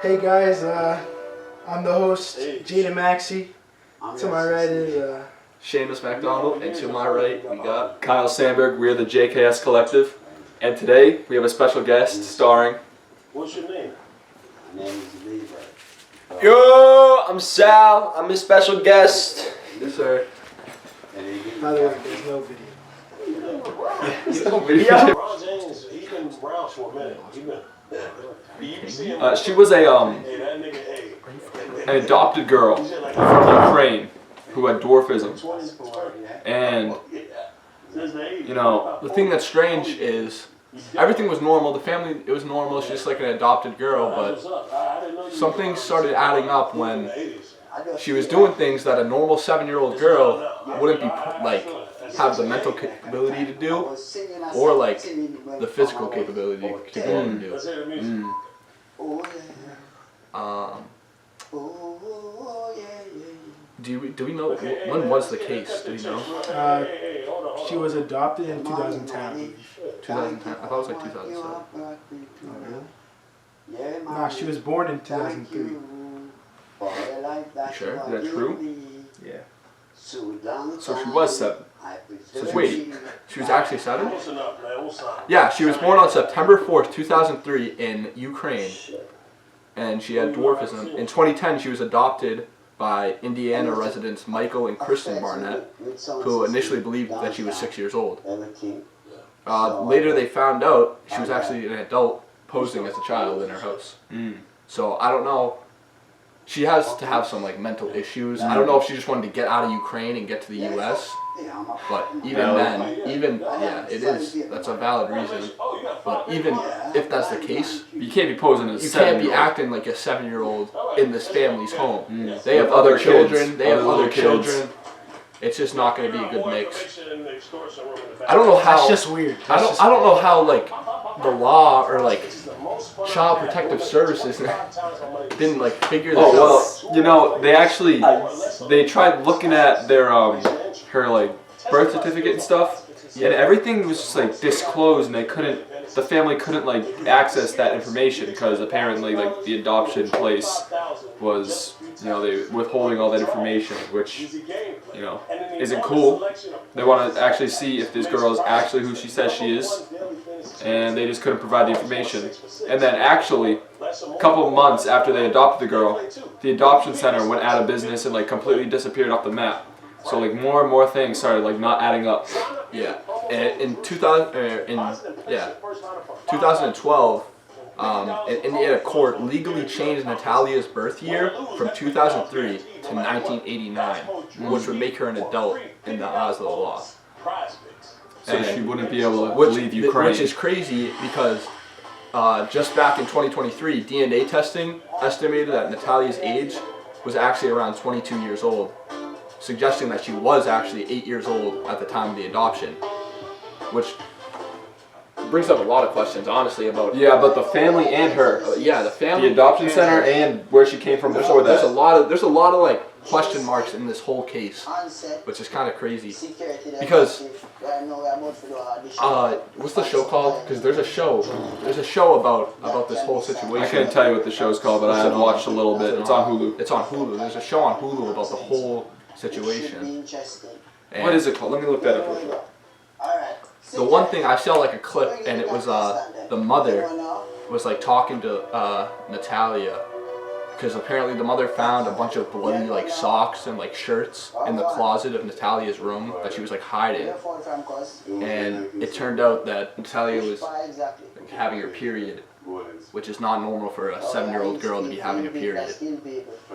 Hey guys, I'm the host, Jaden Maxey. To my right is Seamus McDonald, and to my right we got Kyle Sandberg. We're the JKS Collective, and today we have a special guest starring. What's your name? My name is Levi. Yo, I'm Sal. I'm a special guest. Yes, sir. by the way, there's no video. LeBron James, he's been around for a minute. You see him? She was a Hey, that nigga, hey. an adopted girl from Ukraine who had dwarfism, and you know the thing that's strange is everything was normal. The family, it was normal. She's just like an adopted girl, but something started adding up when she was doing things that a normal 7-year-old girl wouldn't be like have the mental capability to do, or like the physical capability to go and do. Do we know when was the case? Do we know? She was adopted in 2010. 2010. I thought it was like 2007. Oh, really? Nah, she was born in 2003. You sure? Is that true? Yeah. So she was 7. So wait, she was actually 7? Yeah, she was born on September 4th, 2003 in Ukraine, and she had dwarfism. In 2010, she was adopted by Indiana residents Michael and Kristen Barnett, who initially believed that she was 6 years old. Later, they found out she was actually an adult posing as a child in her house. So I don't know. She has to have some like mental issues. I don't know if she just wanted to get out of Ukraine and get to the U.S. But even then, it is. That's a valid reason. But even if that's the case, You can't be posing as a you can't 7-year-old. be acting like a 7-year-old in this family's home. They have With other other children. kids, They have other other little kids. children. It's just not going to be a good mix. I I don't know how. That's just weird. I don't know how like the law or like Child Protective Services didn't like figure this Oh out. well, you know they tried looking at their her like birth certificate and stuff, and everything was just like disclosed, and the family couldn't like access that information because apparently like the adoption place was they withholding all that information, which isn't cool. They want to actually see if this girl is actually who she says she is, and they just couldn't provide the information. And then actually, a couple of months after they adopted the girl, the adoption center went out of business and like completely disappeared off the map. So like more and more things started like not adding up. Yeah, and in 2012, an Indiana court legally changed Natalia's birth year from 2003 to 1989, which would make her an adult in the eyes of the law. So she wouldn't be able to Which, leave Ukraine. which is crazy because just back in 2023, DNA testing estimated that Natalia's age was actually around 22 years old, suggesting that she was actually 8 years old at the time of the adoption, which brings up a lot of questions, honestly, about But the family and her, the family, the adoption center, and where she came from before there's a that. lot of like question marks in this whole case, which is kind of crazy. Because what's the show called? Because there's a show about this whole situation. I couldn't tell you what the show's called, but I have watched a little bit. It's on Hulu. It's on Hulu. There's a show on Hulu about the whole situation. And What is it called? Let me look that up real quick. the one thing I saw like a clip, and it was the mother was like talking to Natalia, because apparently the mother found a bunch of bloody like socks and like shirts in the closet of Natalia's room that she was like hiding, and it turned out that Natalia was like, having her period, which is not normal for a 7-year-old girl to be having a period.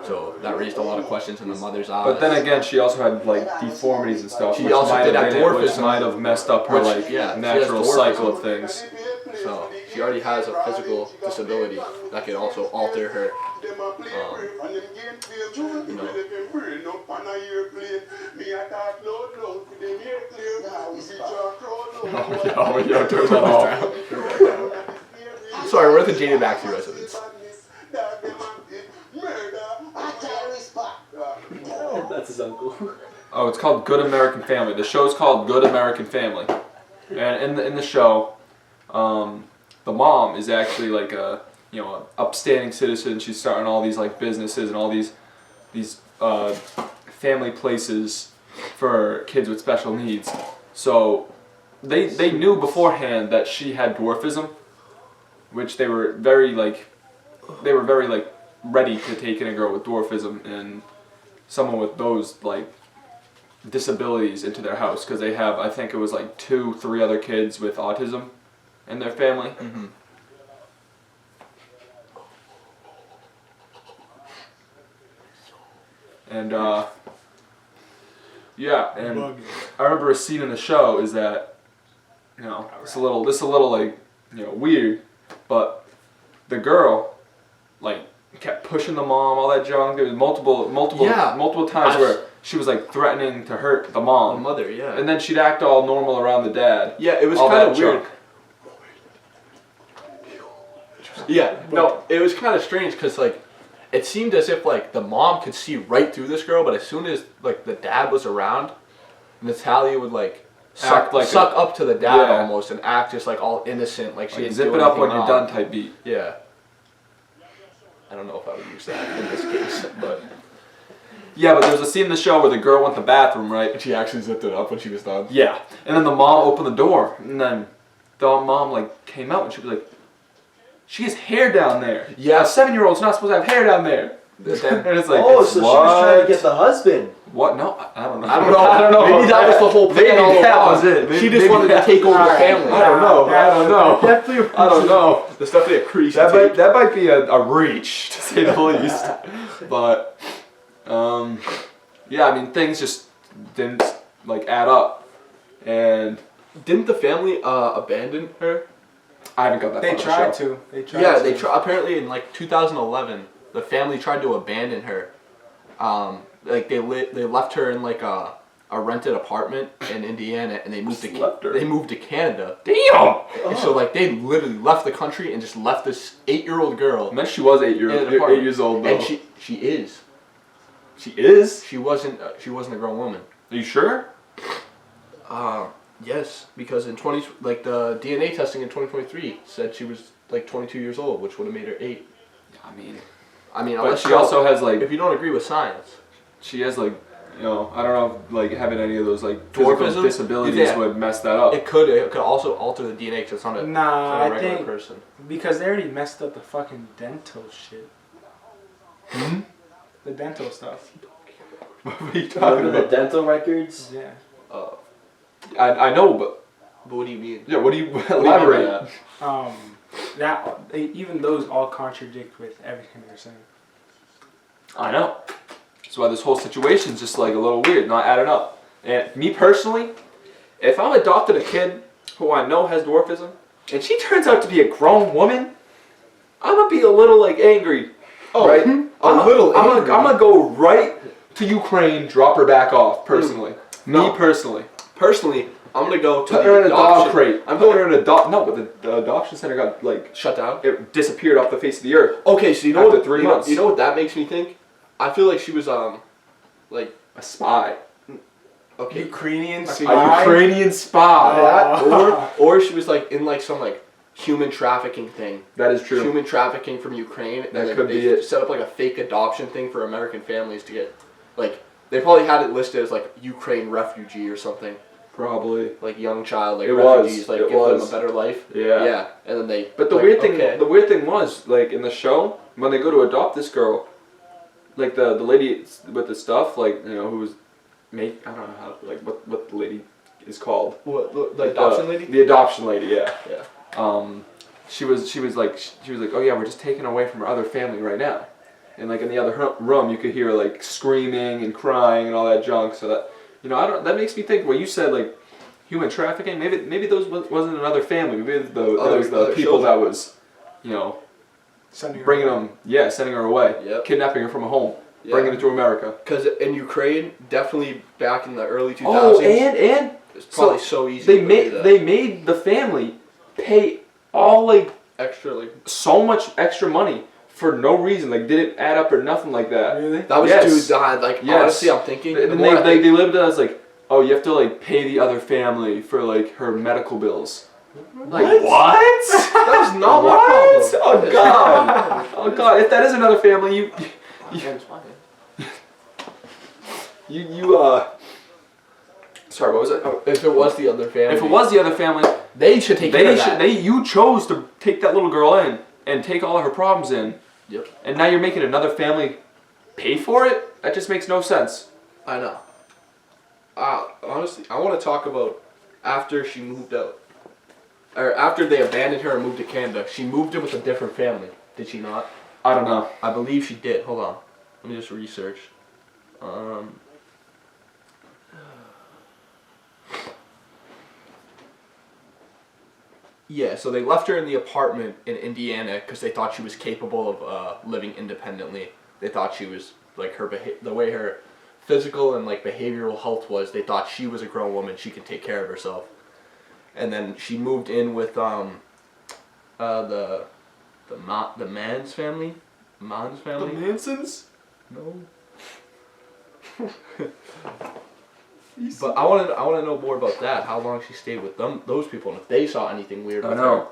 So that raised a lot of questions in the mother's eyes. But then again, she also had like deformities and stuff. She which also might did have have been it, which dwarfism. might have messed up her Which, like yeah, she has natural dwarfism. cycle of things. So she already has a physical disability that could also alter her. Turn that off. Sorry, we're at the Jaden Maxey residence. That's his uncle. Oh, it's called Good American Family. The show's called Good American Family, and in the show, the mom is actually like you know, an upstanding citizen. She's starting all these like businesses and all these family places for kids with special needs. So they knew beforehand that she had dwarfism, which they were very ready to take in a girl with dwarfism and someone with those like disabilities into their house, because they have, I think it was like 2-3 other kids with autism in their family. Mm-hmm. And yeah, and I remember a scene in the show is that, you know, it's a little like, you know, weird, but the girl like kept pushing the mom, all that junk. There was multiple times where she was like threatening to hurt the mom, The mother, yeah. and then she'd act all normal around the dad. Yeah, it was all kind that of weird. junk. Yeah, no, it was kind of strange because like it seemed as if like the mom could see right through this girl, but as soon as like the dad was around, Natalia would like suck up to the dad almost and act just like all innocent, like she Like, didn't zip do it up anything when you're wrong. done type beat. Yeah. I don't know if I would use that in this case, but Yeah, but there was a scene in the show where the girl went to the bathroom, right? she actually zipped it up when she was done. Yeah, and then the mom opened the door, and then the mom like came out and she was like, "She has hair down there. Yeah. A 7-year-old's not supposed to have hair down there." And it's like, Oh, so she was trying to get the husband. what? No, I don't know. I don't know. I don't know. Maybe that was the whole Maybe plan all that along. was it. She Maybe just wanted to that- take over the Alright. family. I don't know. I don't know. Definitely. I don't know. There's definitely a crease. That might be a reach, to say the least. But yeah, I mean, things just didn't like add up, and Didn't the family abandon her? I haven't got that. They far in the tried show. to. They tried Yeah, to. they apparently in like 2011, the family tried to abandon her. Like they left her in like a rented apartment in Indiana, and they moved Just left her. They moved to Canada. Damn. And so like they literally left the country and just left this 8-year-old girl. I meant she was 8 in an apartment. 8 years old though. And she is. She is. She wasn't a grown woman. Are you sure? Yes, because in the DNA testing in 2023 said she was like 22 years old, which would have made her 8. I mean, I mean, but unless she also has like, if you don't agree with science. she has like, you know, I don't know if like having any of those like physical Dwarfism? disabilities Yeah. would mess that up. It could also alter the DNA because it's not a, Nah, it's not a I regular think person. because they already messed up the fucking dental shit. Hmm? The dental stuff. What are you talking Remember the about? dental records? Yeah. I know, but But what do you mean? yeah, what do you What do you mean by elaborate? that even those all contradict with everything they're saying. I know. That's why this whole situation's just like a little weird, not adding up. And me personally, if I'm adopted a kid who I know has dwarfism, and she turns out to be a grown woman, I'm gonna be a little like angry. Oh, right? a little I'm angry. gonna go right to Ukraine, drop her back off. Personally, No. me personally, Personally, I'm gonna go to put the her in a dog adoption. crate. I'm Put going her in a dog. No, but the adoption center got like shut down. it disappeared off the face of the earth. Okay, so you know After what? 3 you know- months. You know what that makes me think? I feel like she was like A spy. okay. Ukrainian A spy. Ukrainian spy. That, or she was like in like some like human trafficking thing. That is true. Human trafficking from Ukraine. And That then could they be it. set up like a fake adoption thing for American families to get like they probably had it listed as like Ukraine refugee or something. Probably. Like young child, like It was. refugees, like It give them was. a better life. Yeah. Yeah. And then they But the like, weird thing, okay. the weird thing was, like in the show, when they go to adopt this girl, like the lady with the stuff, like you know, who was I don't know how, like what the lady is called. What, the Like, adoption lady? The adoption lady, yeah. Yeah. She was like, oh yeah, we're just taking her away from her other family right now, and like in the other room, you could hear like screaming and crying and all that junk. So that, you know, that makes me think. What you said, like human trafficking. Maybe those wasn't another family. Maybe that was the other people children. that was, you know, Sending her bringing away. them, sending her away, Yep. kidnapping her from a home, Yeah. bringing her to America. Because in Ukraine, definitely back in the early 2000s, Oh, and it's probably so easy. they to made do that. they made the family pay all like extra like so much extra money for no reason. Like didn't add up or nothing like that. Really? that was Yes. dude died. Like Yes. honestly, I'm thinking. the And more I they think- lived it as like, oh, you have to like pay the other family for like her medical bills. Like, What? That was not my What? problem. Oh God! Oh God! If that is another family, Sorry, what was it? If it was the other family. If it was the other family, they should take care of that. You chose to take that little girl in and take all of her problems in. Yep. And now you're making another family pay for it? That just makes no sense. I know. Honestly, I want to talk about after she moved out. Or after they abandoned her and moved to Canada. She moved in with a different family. Did she not? I don't know. I believe she did. Hold on. Let me just research. Yeah, so they left her in the apartment in Indiana because they thought she was capable of living independently. They thought she was, like, the way her physical and, like, behavioral health was, they thought she was a grown woman, she could take care of herself. And then she moved in with the Mans family? Mans family? The Mansons? No. But I want to know more about that. How long she stayed with those people, and if they saw anything weird I with know. her.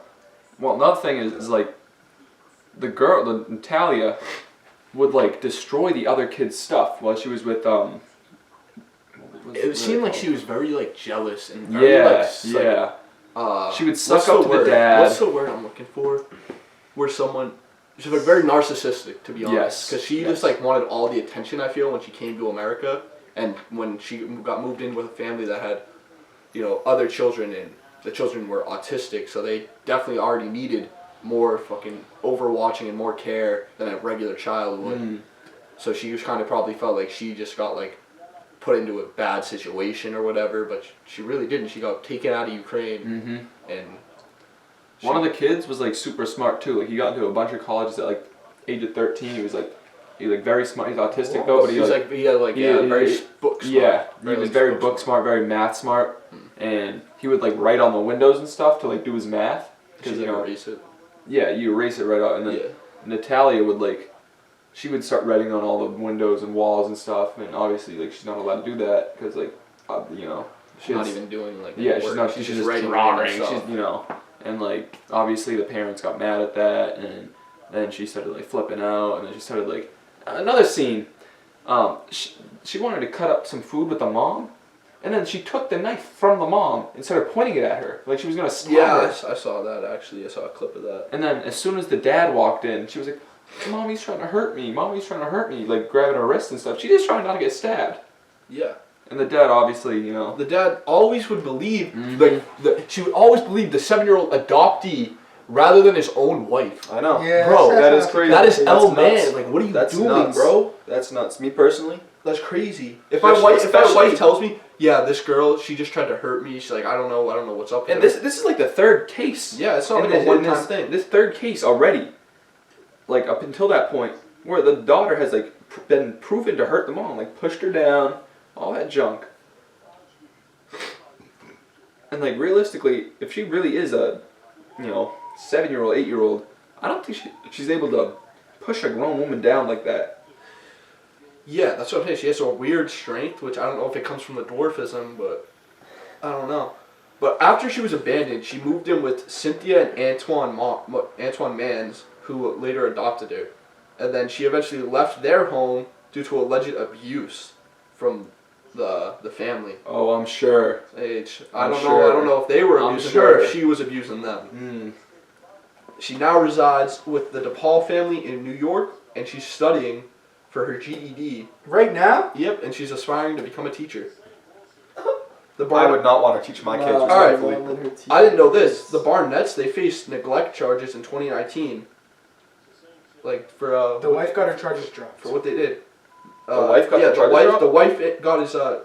Well, another thing is like, the Natalia would like destroy the other kids' stuff while she was with It seemed like she was very like jealous and very she would suck up to the dad. What's the word I'm looking for? Where she's like very narcissistic, to be honest. Yes. Because she just like wanted all the attention, I feel, when she came to America. And when she got moved in with a family that had, other children, and the children were autistic, so they definitely already needed more fucking overwatching and more care than a regular child would. Mm. So she just kind of probably felt like she just got like put into a bad situation or whatever, but she really didn't. She got taken out of Ukraine, and one of the kids was like super smart too. Like he got into a bunch of colleges at like age of 13. He was very smart. He's autistic though, but he had very book smart. Yeah, he was very book smart, very math smart, and he would like write on the windows and stuff to like do his math. Because erase it. Yeah, you erase it right out, and then Natalia would she would start writing on all the windows and walls and stuff, and obviously like she's not allowed to do that because she's not even doing like she's not. She's just writing drawing. stuff. And like obviously the parents got mad at that, and then she started like flipping out, and then she started like. Another scene, she wanted to cut up some food with the mom, and then she took the knife from the mom and started pointing it at her, like she was going to stab her. Yeah, I saw that actually. I saw a clip of that. And then as soon as the dad walked in, she was like, Mommy's trying to hurt me, like grabbing her wrist and stuff. She's just trying not to get stabbed. Yeah. And the dad obviously, The dad always would believe, she would always believe the 7-year-old adoptee rather than his own wife. I know. Yeah, bro, that is crazy. That is That's man. nuts. Like, what are you That's doing, nuts. bro? That's nuts. Me personally, that's crazy. If my wife especially- tells me, yeah, this girl, she just tried to hurt me. She's like, I don't know what's up. and with this is like the third case. Yeah, it's not like a one-time thing. This third case already, like up until that point, where the daughter has like been proven to hurt the mom, like pushed her down, all that junk. And like realistically, if she really is a, 7-year-old, 8-year-old, I don't think she's able to push a grown woman down like that. Yeah, that's what I'm saying. She has a weird strength, which I don't know if it comes from the dwarfism, but I don't know. But after she was abandoned, she moved in with Cynthia and Antoine Mans, who later adopted her. And then she eventually left their home due to alleged abuse from the family. Oh, I'm sure. I don't know if they were abusing her or if she was abusing them. She now resides with the DePaul family in New York, and she's studying for her GED. Right now? Yep, and she's aspiring to become a teacher. I would not want to teach my kids. No, Respectfully. I didn't know this. The Barnetts, they faced neglect charges in 2019. Like for the wife got her charges dropped. for what they did. The wife got the charges dropped? The wife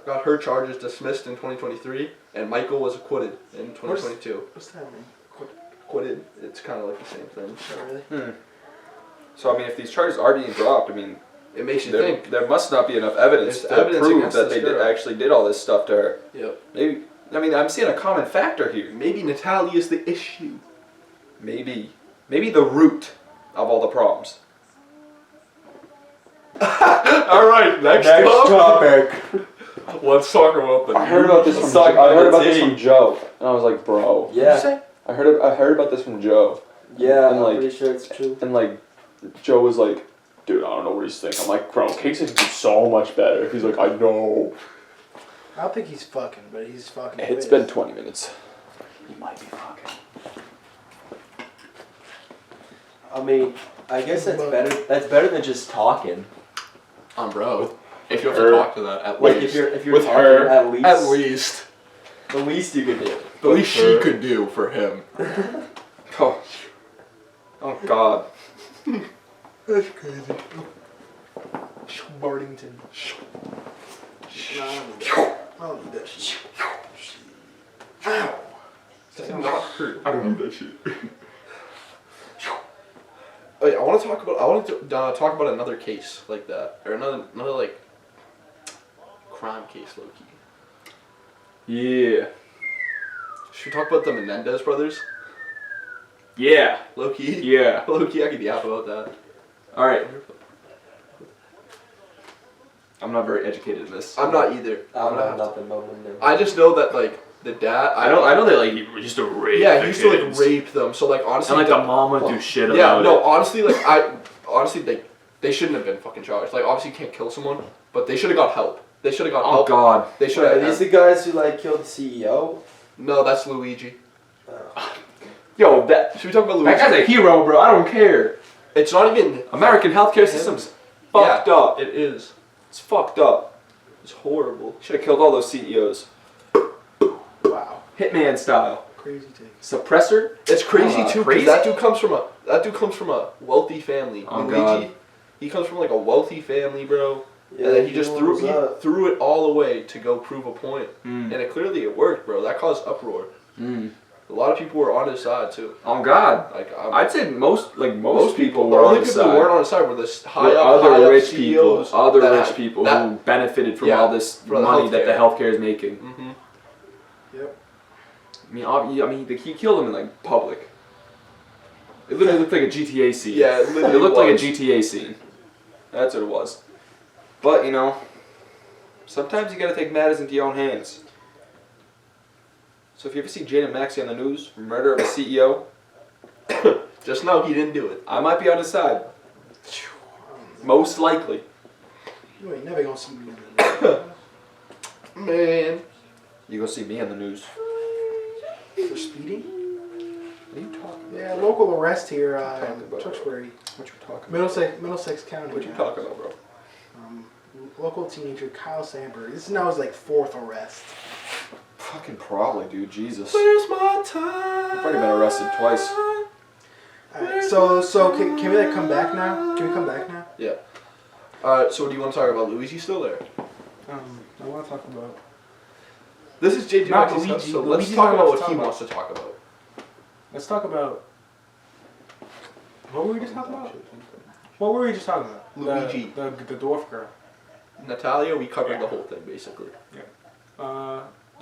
got her charges dismissed in 2023, and Michael was acquitted in 2022. What's that mean? Acquitted. It's kind of like the same thing. Not really. So I mean, if these charges are being dropped, I mean, It makes you think. there must not be enough evidence There's to evidence prove against that this they girl. actually did all this stuff to her. Yep. Maybe. I mean, I'm seeing a common factor here. Maybe Natalia is the issue. Maybe the root of all the problems. All right, next topic. Let's talk about the I heard about this from Joe, and I was like, bro. What'd you say? I heard about this from Joe. Yeah, And, I'm like- pretty sure it's true. And like, Joe was like, dude, I don't know what he's thinking. I'm like, bro, Kingston could do so much better. He's like, I know. I don't think he's fucking, but he's fucking. It's pissed. been 20 minutes. He might be fucking. I mean, I guess that's better. That's better than just talking. Bro. If you have her. to talk to that, at Like least. if you're With talking, her. at least At least. the least you could do. The least she could do for him. Oh, oh God. That's crazy. Bartington. Nah, I don't need that shit. Ow. Does it not hurt? I don't need that shit. Oh yeah, I want to talk about another case like that, or another like crime case, low key. Yeah. Should we talk about the Menendez brothers? Yeah. Low key. Yeah. Low key, I could yap about that. All right. I'm not very educated in this. I'm not either. I don't know nothing about him. I just know that like the dad. I know that like he used to rape. Yeah, the he used to like kids. rape them. So like honestly, And like the mom would do shit about yeah, it. no, honestly, like they shouldn't have been fucking charged. Like obviously you can't kill someone, but they should have got help. They should have got Oh help. God. They should Are have. these the guys who like killed the CEO? No, that's Luigi. Yo, that Should we talk about Luigi? guy's a hero, bro. I don't care. It's not even. American healthcare system's fucked Yeah, up. It is. It's fucked up. It's horrible. Should have killed all those CEOs. Wow. Hitman style. Crazy take. Suppressor. It's crazy too, Crazy? because that dude comes from a wealthy family. Oh, Luigi, God. he comes from like a wealthy family, bro. Yeah, and then he just threw up. it all away to go prove a point. Mm. And it worked, bro. That caused uproar. Mm. A lot of people were on his side too. Oh God. Like I'd say most people the were on only his people who side. weren't on his side were the high Were up other rich CEOs people, other that- rich people that- who benefited from Yeah, all this for the money that the healthcare. healthcare is making. Mm-hmm. Yep. I mean, he killed him in like public. It literally looked like a GTA scene. Yeah, it literally It looked like a was. GTA scene. That's what it was. But you know, sometimes you gotta take matters into your own hands. So if you ever see Jaden Maxey on the news for murder of a CEO, Just know he didn't do it. I might be on his side. Most likely. You ain't never gonna see me on the Man. You gonna see me on the news. for speeding. What are you talking about? Yeah, local arrest here Talking in about- Tewksbury, What you talking about? Middlesex County. What you talking about, bro? Local teenager Kyle Sandberg. This is now his like fourth arrest. Fucking probably, dude. Jesus. Where's my time? I've already been arrested twice. Alright, so can we like come back now? Can we come back now? Yeah. Alright, so do you want to talk about Luigi still there? I want to talk about. This is JJ Not Maxey's Luigi. stuff, so let's Luigi's talk not about what what to he talk wants to talk about. Let's talk about. What were we just talking about? What were we just talking about? Luigi. The dwarf girl. Natalia, we covered the whole thing basically.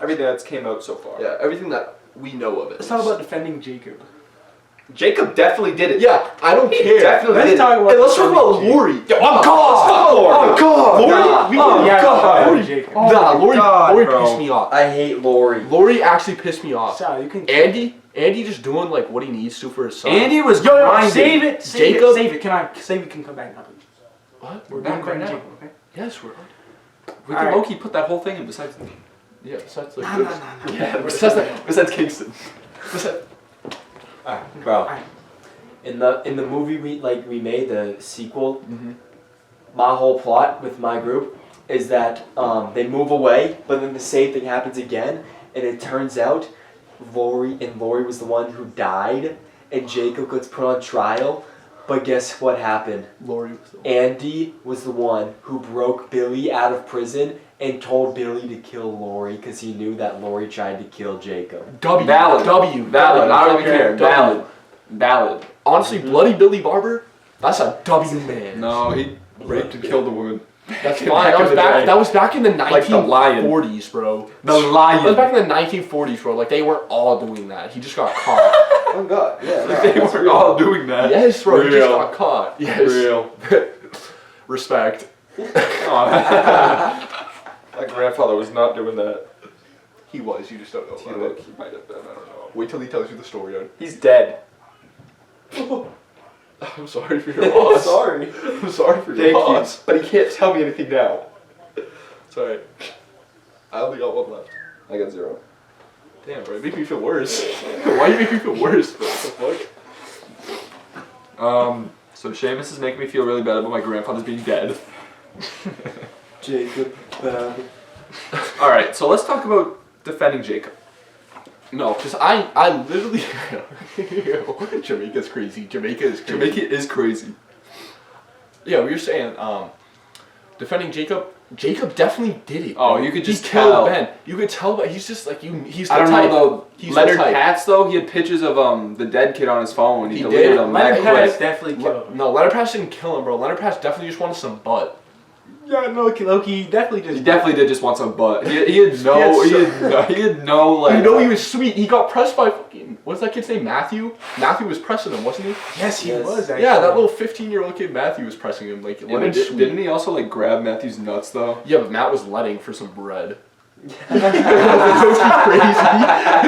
Everything that's came out so far. Yeah, everything that we know of it. Let's talk about defending Jacob. Jacob definitely did it. Yeah, I don't care. definitely Let's did. talk about. Hey, let's talk about defending Lori. Oh God! Oh God! Lori, Nah. we Oh, can- Yeah, God, yeah, Lori. Jacob. Nah, Lori, God, Lori bro. pissed me off. I hate Lori. Lori actually pissed me off. Sal, you can. Andy just doing like what he needs to for his son. Andy was Yo, grinding. save it, Jacob? save it. Can I save it? Can come back now, please. What? We're back doing right now. Jacob, okay? Yes, we're. We All can right. low-key put that whole thing in besides. Yeah, besides like. Nah. Yeah, Besides that. besides Kingston. Bro. In the movie we made, the sequel, Mm-hmm. my whole plot with my group is that they move away, but then the same thing happens again, and it turns out Lori was the one who died, and Jacob gets put on trial. But guess what happened? Lori was the one. Andy was the one who broke Billy out of prison and told Billy to kill Lori because he knew that Lori tried to kill Jacob. Valid. Valid. I don't even care. W. Valid. Honestly, Bloody Billy Barber, that's a W man. No, he raped and killed a woman. That's Back fine. in the day. That was back in the Like the lion. 1940s, bro. The That was lion. back in the 1940s, bro. Like they weren't all doing that. He just got caught. Oh God, yeah. They were all doing that. Yes, bro. He just Real. got caught. Yes. Real. Respect. My grandfather was not doing that. He was. You just don't know about it. He might have been. I don't know. Wait till he tells you the story. He's dead. I'm sorry for your loss. Sorry. I'm sorry for your Thank you. loss. But he can't tell me anything now. Sorry. I only got one left. I got 0. Damn, bro, you make me feel worse. Why do you make me feel worse, bro? What the fuck? So Seamus is making me feel really bad about my grandfather's being dead. Jacob. All right, so let's talk about defending Jacob. No, because I literally... Jamaica's crazy. Jamaica is crazy. Jamaica is crazy. Yeah, we were saying, defending Jacob. Jacob definitely did it. Oh, bro. you could just he killed tell. Ben. You could tell, but he's just like you. He's the I don't type. know though. He's Leonard the type. Patz though, he had pictures of the dead kid on his phone. He deleted did. them. Leonard that Patz quick. definitely killed him. No, Leonard Patz didn't kill him, bro. Leonard Patz definitely just wanted some butt. Yeah, no, Loki definitely just. He definitely did just want some butt. He had no. He had no like. You know he was sweet. He got pressed by fucking. What's that kid's name? Matthew. Matthew was pressing him, wasn't he? Yes, he Yes. was. Actually. Yeah, that little 15-year-old kid Matthew was pressing him. Like, Yeah, Leonard but sweet. didn't he also like grab Matthew's nuts though? Yeah, but Matt was letting for some bread. It's crazy.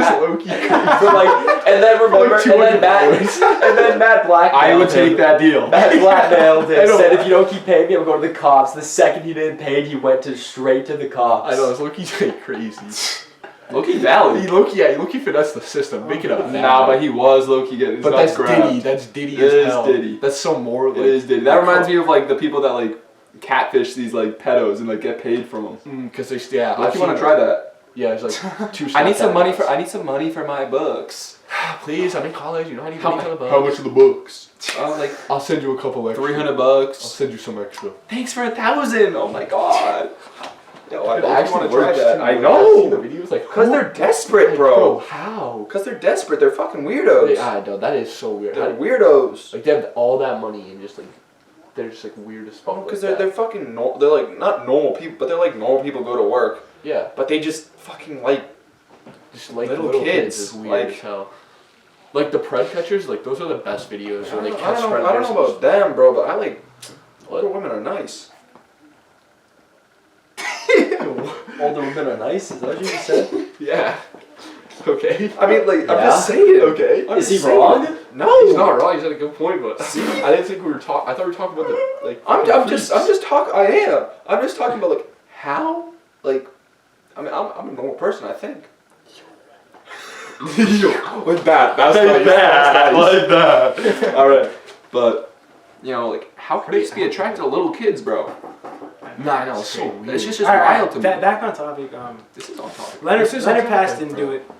It's low-key crazy. For like, and then remember, Like and then Matt, $200. and then Matt blackmailed I would him. take that deal. Matt blackmailed I him, know. said if you don't keep paying me, I'm going to the cops. The second he didn't pay, he went straight to the cops. I know, it's low-key like crazy. Low-key valid. He low-key finessed the system, make it up. Nah, but he was low-key getting his But nuts that's grabbed. Diddy. That's Diddy It as is hell. Diddy. That's so more like. It is Diddy. That reminds me of like the people that like catfish these like pedos and like get paid from them. Because they yeah. If you want to try that, Yeah, it's like 2. I need some money for my books. Please, I'm in college. You know I need How money for the books. how much are the books? I was like I'll send you a couple extra. $300. I'll send you some extra. Thanks for 1,000. Oh my god. Yo, I actually want to try works, that. too. I I've know. seen the videos, like, Cause who- they're desperate, like, bro. How? Cause they're desperate. They're fucking weirdos. I know that is so weird. They're weirdos. Like they have all that money and just like they're just like weird as fuck. Because like they're fucking they're like not normal people, but they're like normal people go to work, yeah, but they just fucking like just like little little kids, kids is weird like- as hell. Like the pred catchers, like those are the best videos where they catch I don't predators. know about them, bro, but I like What? older women are nice. Older women are nice, is that what you just said? Yeah. Okay. I mean, like I'm Yeah? just saying. Okay. I'm Is he just saying. wrong? No, He's not wrong. He's had a good point, but I didn't think we were talking. I thought we were talking about the like. I'm the just freaks. talking. I am. I'm just talking about like how like. I mean, I'm a normal person. I think. Like that. That's Like nice. that. That's nice. Like that. All right, but you know, like how can they just be attracted to little kids, bro? Nah, no, it's so weird. It's just Alright, wild to me. Back on topic. This is on topic. Leonard This is on Patz topic, didn't bro. do it.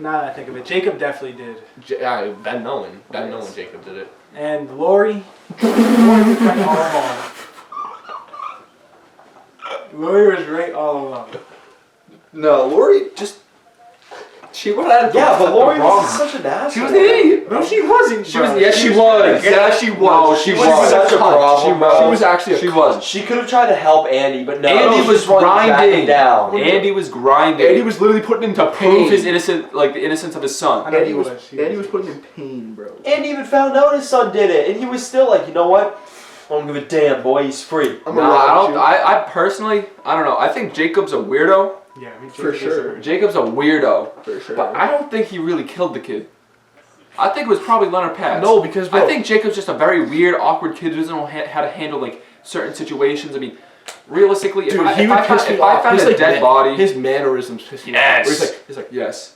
Now that I think of it, Jacob definitely did. Ben Nolan. Ben Nolan. Jacob did it. And Lori was right all along. Lori was right all along. No, Lori just. She went out of Yeah, but Lori wrong. was such an asshole. She was an idiot. No, she wasn't. She was. bro. Yes, she was. Yeah, she was. No, she She was. was such a problem, She bro. was. She was actually a She cunt. was. She could have tried to help Andy, but no. Andy she was just wanted to drag him grinding. down. Andy was grinding. Andy was literally putting into to prove his pain. innocent, like the innocence of his son. I know Andy he was. was. Andy was putting in pain, bro. Andy even found out his son did it, and he was still like, you know what? I don't give a damn, boy. He's free. I'm Nah, gonna I rob don't. you. I personally, I don't know. I think Jacob's a weirdo. Yeah, I mean, For Jacob sure. is- Jacob's a weirdo, For sure. but I don't think he really killed the kid. I think it was probably Leonard Patz. No, because bro, I think Jacob's just a very weird, awkward kid who doesn't know how to handle like certain situations. I mean, realistically, dude, if he I, would if piss I, me if I off. found His, a like, dead body, his mannerisms piss me Yes. off. Where he's like, yes,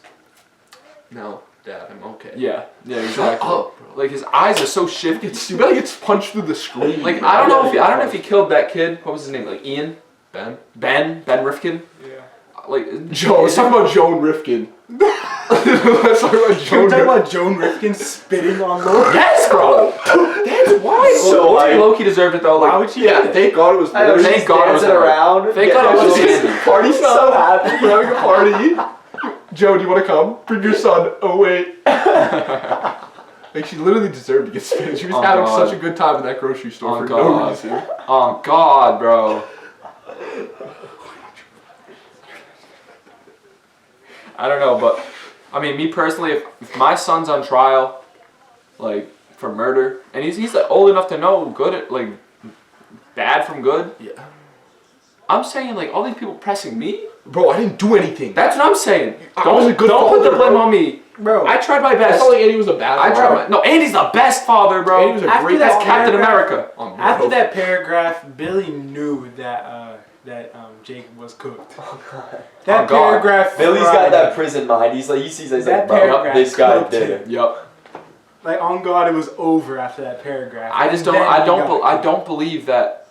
no, Dad, I'm okay. yeah, Shut exactly. up, bro. Like his eyes are so shifty. It's too bad he gets punched through the screen. Like bro. I don't know if he killed that kid. What was his name? Like Ian, Ben. Ben Rifkin. Yeah. Like Joe. Let's talk about Joan Rifkin. Let's talk about Can Joan we talk Rifkin. about Joan Rifkin spitting on Lori? yes, bro. That's why. So I- Loki deserved it though. Why Like, would she? Yeah, thank God it was. I know, Lori. Thank she's God it was dancing her. around. Thank God it was getting Andy. Party so son. happy. We're having a party. Joe, do you want to come? Bring your son. Oh wait. Like she literally deserved to get spit. She was Oh, having God. such a good time in that grocery store Oh, for God. no reason. Oh God, bro. I don't know, but I mean, me personally, if my son's on trial, like for murder, and he's like old enough to know good at like bad from good, Yeah. I'm saying like all these people pressing me. Bro, I didn't do anything. That's what I'm saying. I was a good don't put the father, blame bro. on me. Bro, I tried my I best. felt like Andy was a bad I father. tried my. No, Andy's the best father, bro. Andy was a After great that father. Captain paragraph- America. Oh, no. after that paragraph, Billy knew that Jacob was cooked. Oh god. That Oh, God. paragraph. Billy's got fried that him. prison mind. He's like, he sees it, he's That like, bro, paragraph this guy cooked did him. it. Yup. Like on God, it was over after that paragraph. I just And don't. then I he don't. got I cooked. don't believe that.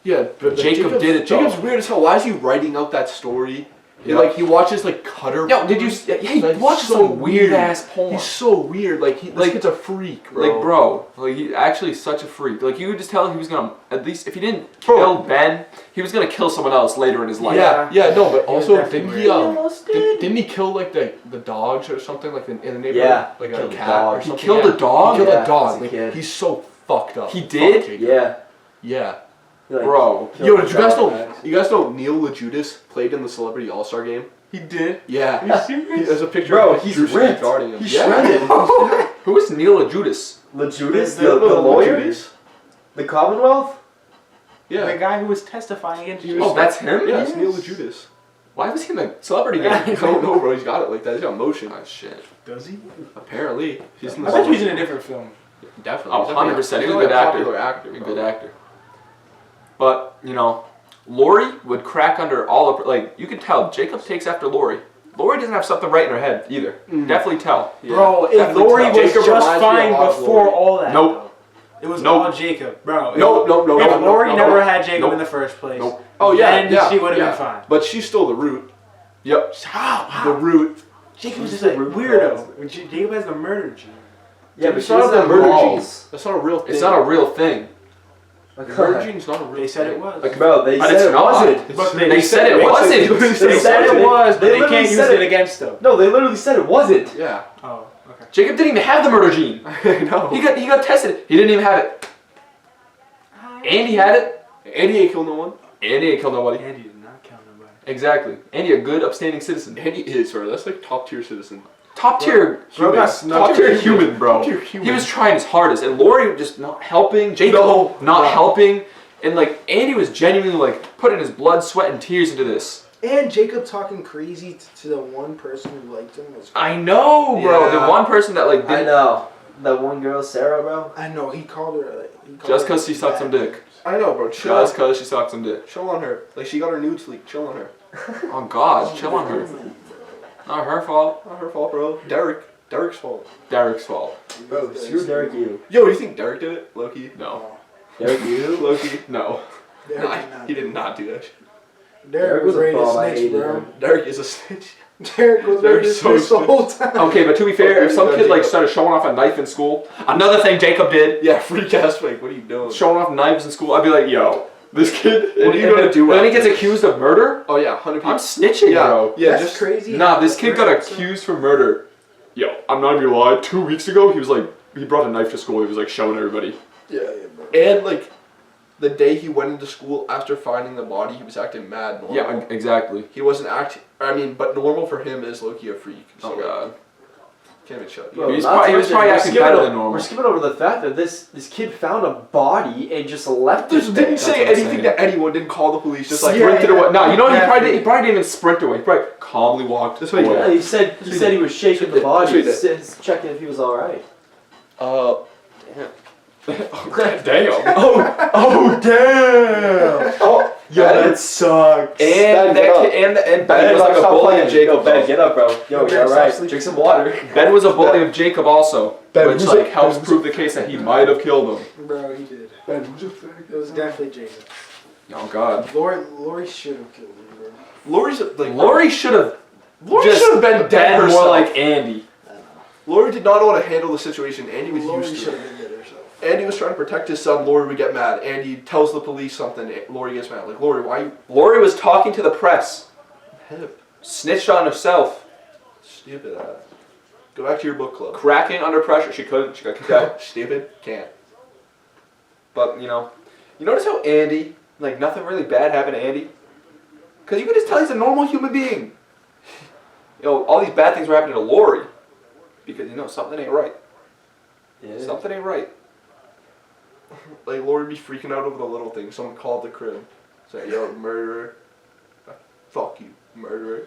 Yeah, but Jacob did it, though. Jacob's weird as hell. Why is he writing out that story? Yeah. Like he watches like Cutter. Yo, did you? porn. Yeah, he Like, watches so some weird ass porn. He's so weird. Like this Like- kid's a freak, bro. Like, bro, like he actually such a freak. Like you could just tell he was gonna, at least if he didn't Bro. kill Ben, he was gonna kill someone else later in his life. Yeah, no, but He was also definitely didn't he weird. didn't he kill like the dogs or something like in the neighborhood? Yeah, like killed a the cat dog. or He something. killed yeah. a dog? He killed Yeah, a dog. as a Like, kid. he's so fucked up. He Fuck did? Jacob. Yeah. Yeah. He, like, Bro. killed Yo, the did you guys dog, know? Max. You guys know Neil LaJudas played in the Celebrity All Star Game? He did. Yeah. Are you serious? There's a picture Bro, of he's Drew Street ripped. guarding him. He's yeah. shredded. Who is Neil Judas? LaJudas, No, the lawyer? LaJudas? The Commonwealth? Yeah. The guy who was testifying against you. Oh, that's him? Yeah, it's Neil LaJudas. Why was he in the celebrity Yeah. game? I don't know, bro. He's got it like that. He's got motion. Oh shit. Does he? Apparently, he's in I the. bet he's in a different film. Definitely. Oh, 100%. He's a He's good like actor. popular actor. He's a bro. good actor. But, you know, Lori would crack under all of, like, you could tell Jacob takes after Lori. Lori doesn't have something right in her head either. Definitely tell. Bro, if definitely Lori tell. was Jacob just reminds me fine a lot of before Lori. all that. Nope. though. It was Nope. all Jacob, bro. No. If Lori no, never no. had Jacob Nope. in the first place, Nope. Oh yeah, then yeah. she would have yeah. been fine. But she's still the root. Yep. How? The root. Jacob was She's just a the root weirdo. Jacob has the murder gene. Yeah, but It's she not doesn't a have murder balls. gene. That's not a real thing. It's not a real thing. The murder gene's not a real They said thing. it was. Like, Bro, they But said it's it not. wasn't. But They said it wasn't. They said it was, but They they literally can't use said it it. against them. No, they literally said it wasn't. yeah. Oh, okay. Jacob didn't even have the murder gene. I know. He got tested. He didn't even have it. Andy had it. Andy ain't killed no one. Andy ain't killed nobody. Andy did not kill nobody. Exactly. Andy, a good, upstanding citizen. Andy is, bro. That's like top tier citizen. Top tier Bro human. got snuck. Top tier human, bro. Top tier human. He was trying his hardest, and Lori just not helping. Jacob No, not no. helping, and like Andy was genuinely like putting his blood, sweat, and tears into this. And Jacob talking crazy to the one person who liked him was. I know, bro. Yeah. The one person that like I didn't, know. That one girl, Sarah, bro. I know he called her. Like, he called just her because she sucked some bad. dick. I know, bro. Chill. Just because she sucked some dick. Chill on her. Like she got her nudes leaked. Chill on her. Oh God, chill on her. Not her fault. Not her fault, bro. Derek's fault. Derek's fault. Bro, Screw Derek, you. Yo, do you think Derek did it? Loki. No. Derek, you? Loki. No. Derek Nah, did not he do did it. not do that shit. Derek was a ready to bum. I snitch, hated bro. him. Derek is a snitch. Derek was ready to Derek's so snitch the whole time. Okay, but to be fair, if some kid like started showing off a knife in school, another thing Jacob did, Yeah, freak ass fake. What are you doing? showing off knives in school, I'd be like, yo, this kid. What are you gonna do When he after gets accused of murder, Oh yeah, 100 people. I'm snitching, yeah, bro. yeah, That's just crazy. Nah, how this the kid got first accused for murder. Yo, I'm not even gonna lie. 2 weeks ago, he was like, he brought a knife to school. He was like showing everybody. yeah, and like the day he went into school after finding the body, he was acting mad normal. Yeah, exactly. He wasn't acting. I mean, but normal for him is Loki a freak. So Oh God. can't even shut. Bro, He was not probably- to he was mention, probably we're acting skipping better o- than normal. We're skipping over the fact that this kid found a body and just left it Just there. didn't say what I'm anything saying. to anyone. Didn't call the police. Just like Yeah, Sprinted away. No, you know he probably Definitely. didn't even sprint away. He probably calmly walked That's what he away. Yeah, he said he was shaking the That's what body, he did. checking if he was all right. Damn. Oh damn. Oh, Yeah, that sucks. And Ben, that kid, and Ben was like a stop bully playing. of Jacob. Yo, Ben, get up, bro. Yo, Ben, you're stop alright. sleeping. Drink some water. Ben was a bully of Jacob also, Ben, which who's like a- helps who's prove the case that he might have killed him. Bro, he did. It was definitely Jacob. Oh God. Lori should have killed him, bro. Lori's like Lori should have. Lori should have been dead more herself. like Andy. Lori did not know how to handle the situation. Andy was Lori used to should it. have been dead herself. Andy was trying to protect his son. Lori would get mad. Andy tells the police something. Lori gets mad. Like, Lori, why you Lori was talking to the press, hip? snitched on herself, Stupid ass. Go back to your book club. cracking under pressure. She couldn't. She got kicked out. Stupid. Can't. But you notice how Andy, like nothing really bad happened to Andy, because you could just tell he's a normal human being. All these bad things were happening to Lori, because something ain't right. Yeah. Something ain't right. Like, Lori be freaking out over the little things. Someone called the crib. Say, yo, murderer. Fuck you, murderer.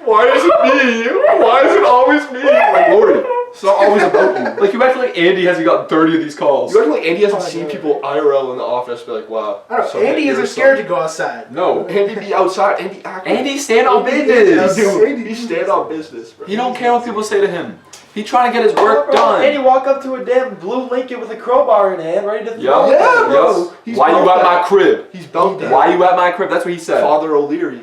Why is it me? Why is could always be. Like Lori. It's not always about you. Like you act like Andy hasn't got 30 of these calls. You act like Andy hasn't seen people IRL in the office be like, wow. I don't know. so Andy you're isn't so- scared to go outside. No. Andy be outside. Andy act like- Andy stand on Andy business. is- Dude, Andy- he stand on business, bro. He don't care what people say to him. He trying to get his work done. And you walk up to a damn blue Lincoln with a crowbar in hand, ready to throw. Yup. Yeah, bro. Yup. He's Why you built at that. my crib? He's built that. Why you at my crib? That's what he said. Father O'Leary.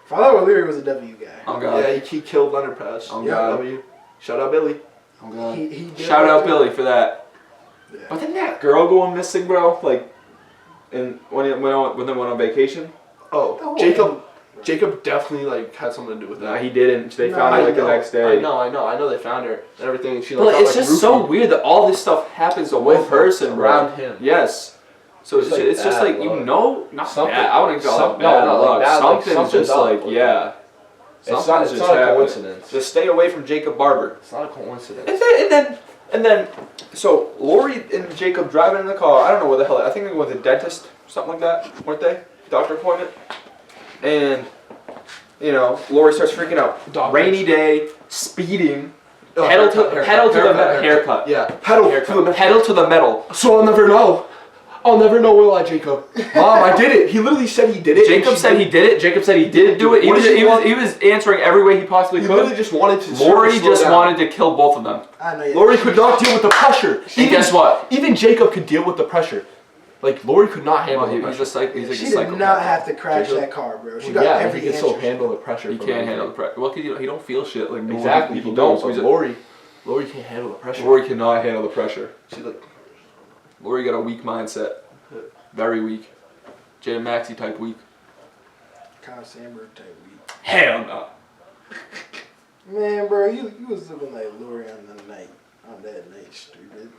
Father O'Leary was a W guy. Oh God. Yeah, he killed Leonard Press. Oh, Yeah, God. W. Shout out Billy. Oh God. He did Shout that out too. Billy for that. Yeah. But then that girl going missing, bro. Like, and when they went on vacation. Oh, Jacob definitely like had something to do with that. Nah, he didn't. They No, found her I like know, the next day. I know they found her and everything. She But like, it's got, just like, so roofie weird that all this stuff happens to one person, bro. around him. Yes. So It's like it's just bad like, you luck. know, not Something- bad. I wouldn't call it some- bad no, like luck. bad, like, Something's something's just up like, with yeah. It's Something's not just a happening. coincidence. Just stay away from Jacob Barber. It's not a coincidence. And then, so Lori and Jacob driving in the car. I don't know where the hell. I think they went to the dentist, something like that, weren't they? Doctor appointment. And Lori starts freaking out. Doctors. Rainy day, speeding. Oh, Pedal to haircut, the metal. Haircut. Yeah, pedal to the metal. Pedal to the metal. So I'll never know. I'll never know, will I, Jacob? Mom, I did it. He literally said he did it. Jacob said he did it. Jacob said he did do it. What does he want? He was answering every way he possibly He could. literally just wanted to. Lori slow just down. wanted to kill both of them. I know. Yeah. Lori could not deal with the pressure. And guess what? Even Jacob could deal with the pressure. Like Lori could not handle the He's pressure. just like he's like She a did psychopath. not have to crash Jacob- that car, bro. She Well, got yeah, every he can inch. still handle the pressure. He from can't everything. handle the pressure. Well, 'cause he don't feel shit like normal Exactly. people He don't. don't. So he's But Lori can't handle the pressure. Lori cannot handle the pressure. She's like, Lori got a weak mindset. Very weak. Jaden Maxey type weak. Kyle Sandberg type week. Hell no. Man, bro, you was looking like Lori on that night, stupid.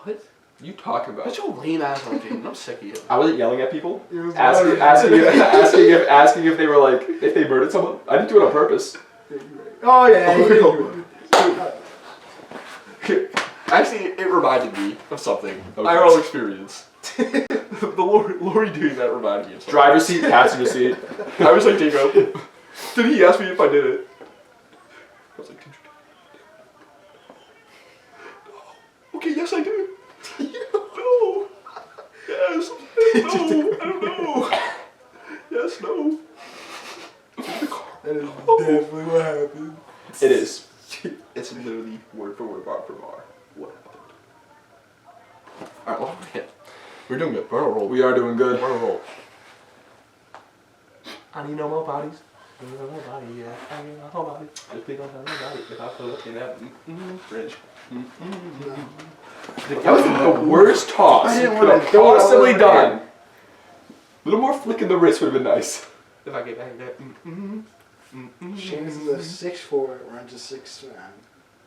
what? You talk about? That's your lame ass on Jaden. I'm sick of you. I wasn't yelling at people. It was Asking if they were like if they murdered someone. I didn't do it on purpose. Oh yeah. Actually, it reminded me of something. Okay. IRL experience. The Lori doing that reminded me of something. Driver's seat, passenger seat. I was like, Jacob, did he ask me if I did it? I was like, did you do it? No. Okay, yes, I did. No. Yes. No. I don't know. Yes, no. That is definitely what happened. It is. It's literally word for word, bar for bar. What happened? Alright, well, we're doing good. We're on a roll. We are doing good. We're on a roll. I need no more bodies. I need no more body, yeah. I need no more body. Just please don't tell nobody if I put up in that fridge. That was the worst toss I didn't you could wanna have throw it all possibly over done. there. A little more flick in the wrist would have been nice. If I get back there. Shannon's a 6'4", runs a 6'9".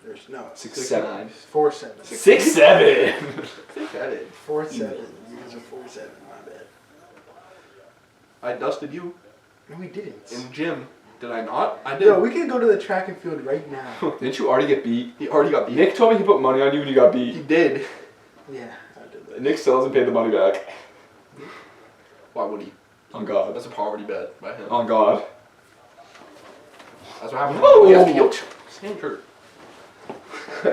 There's no 6'7". 4'7". 6'7". Got it. 4'7". You guys are 4'7". My bad. I dusted you No, we didn't. in gym. Did I not? I did. Yo, we can go to the track and field right now. Didn't you already get beat? He already got beat. Nick told me he put money on you when you got He beat. did. Yeah, I did that. Nick still hasn't paid the money back. Why would he? On God. That's a poverty bet by him. On God. That's what happened. Whoa. Yo, Sam hurt.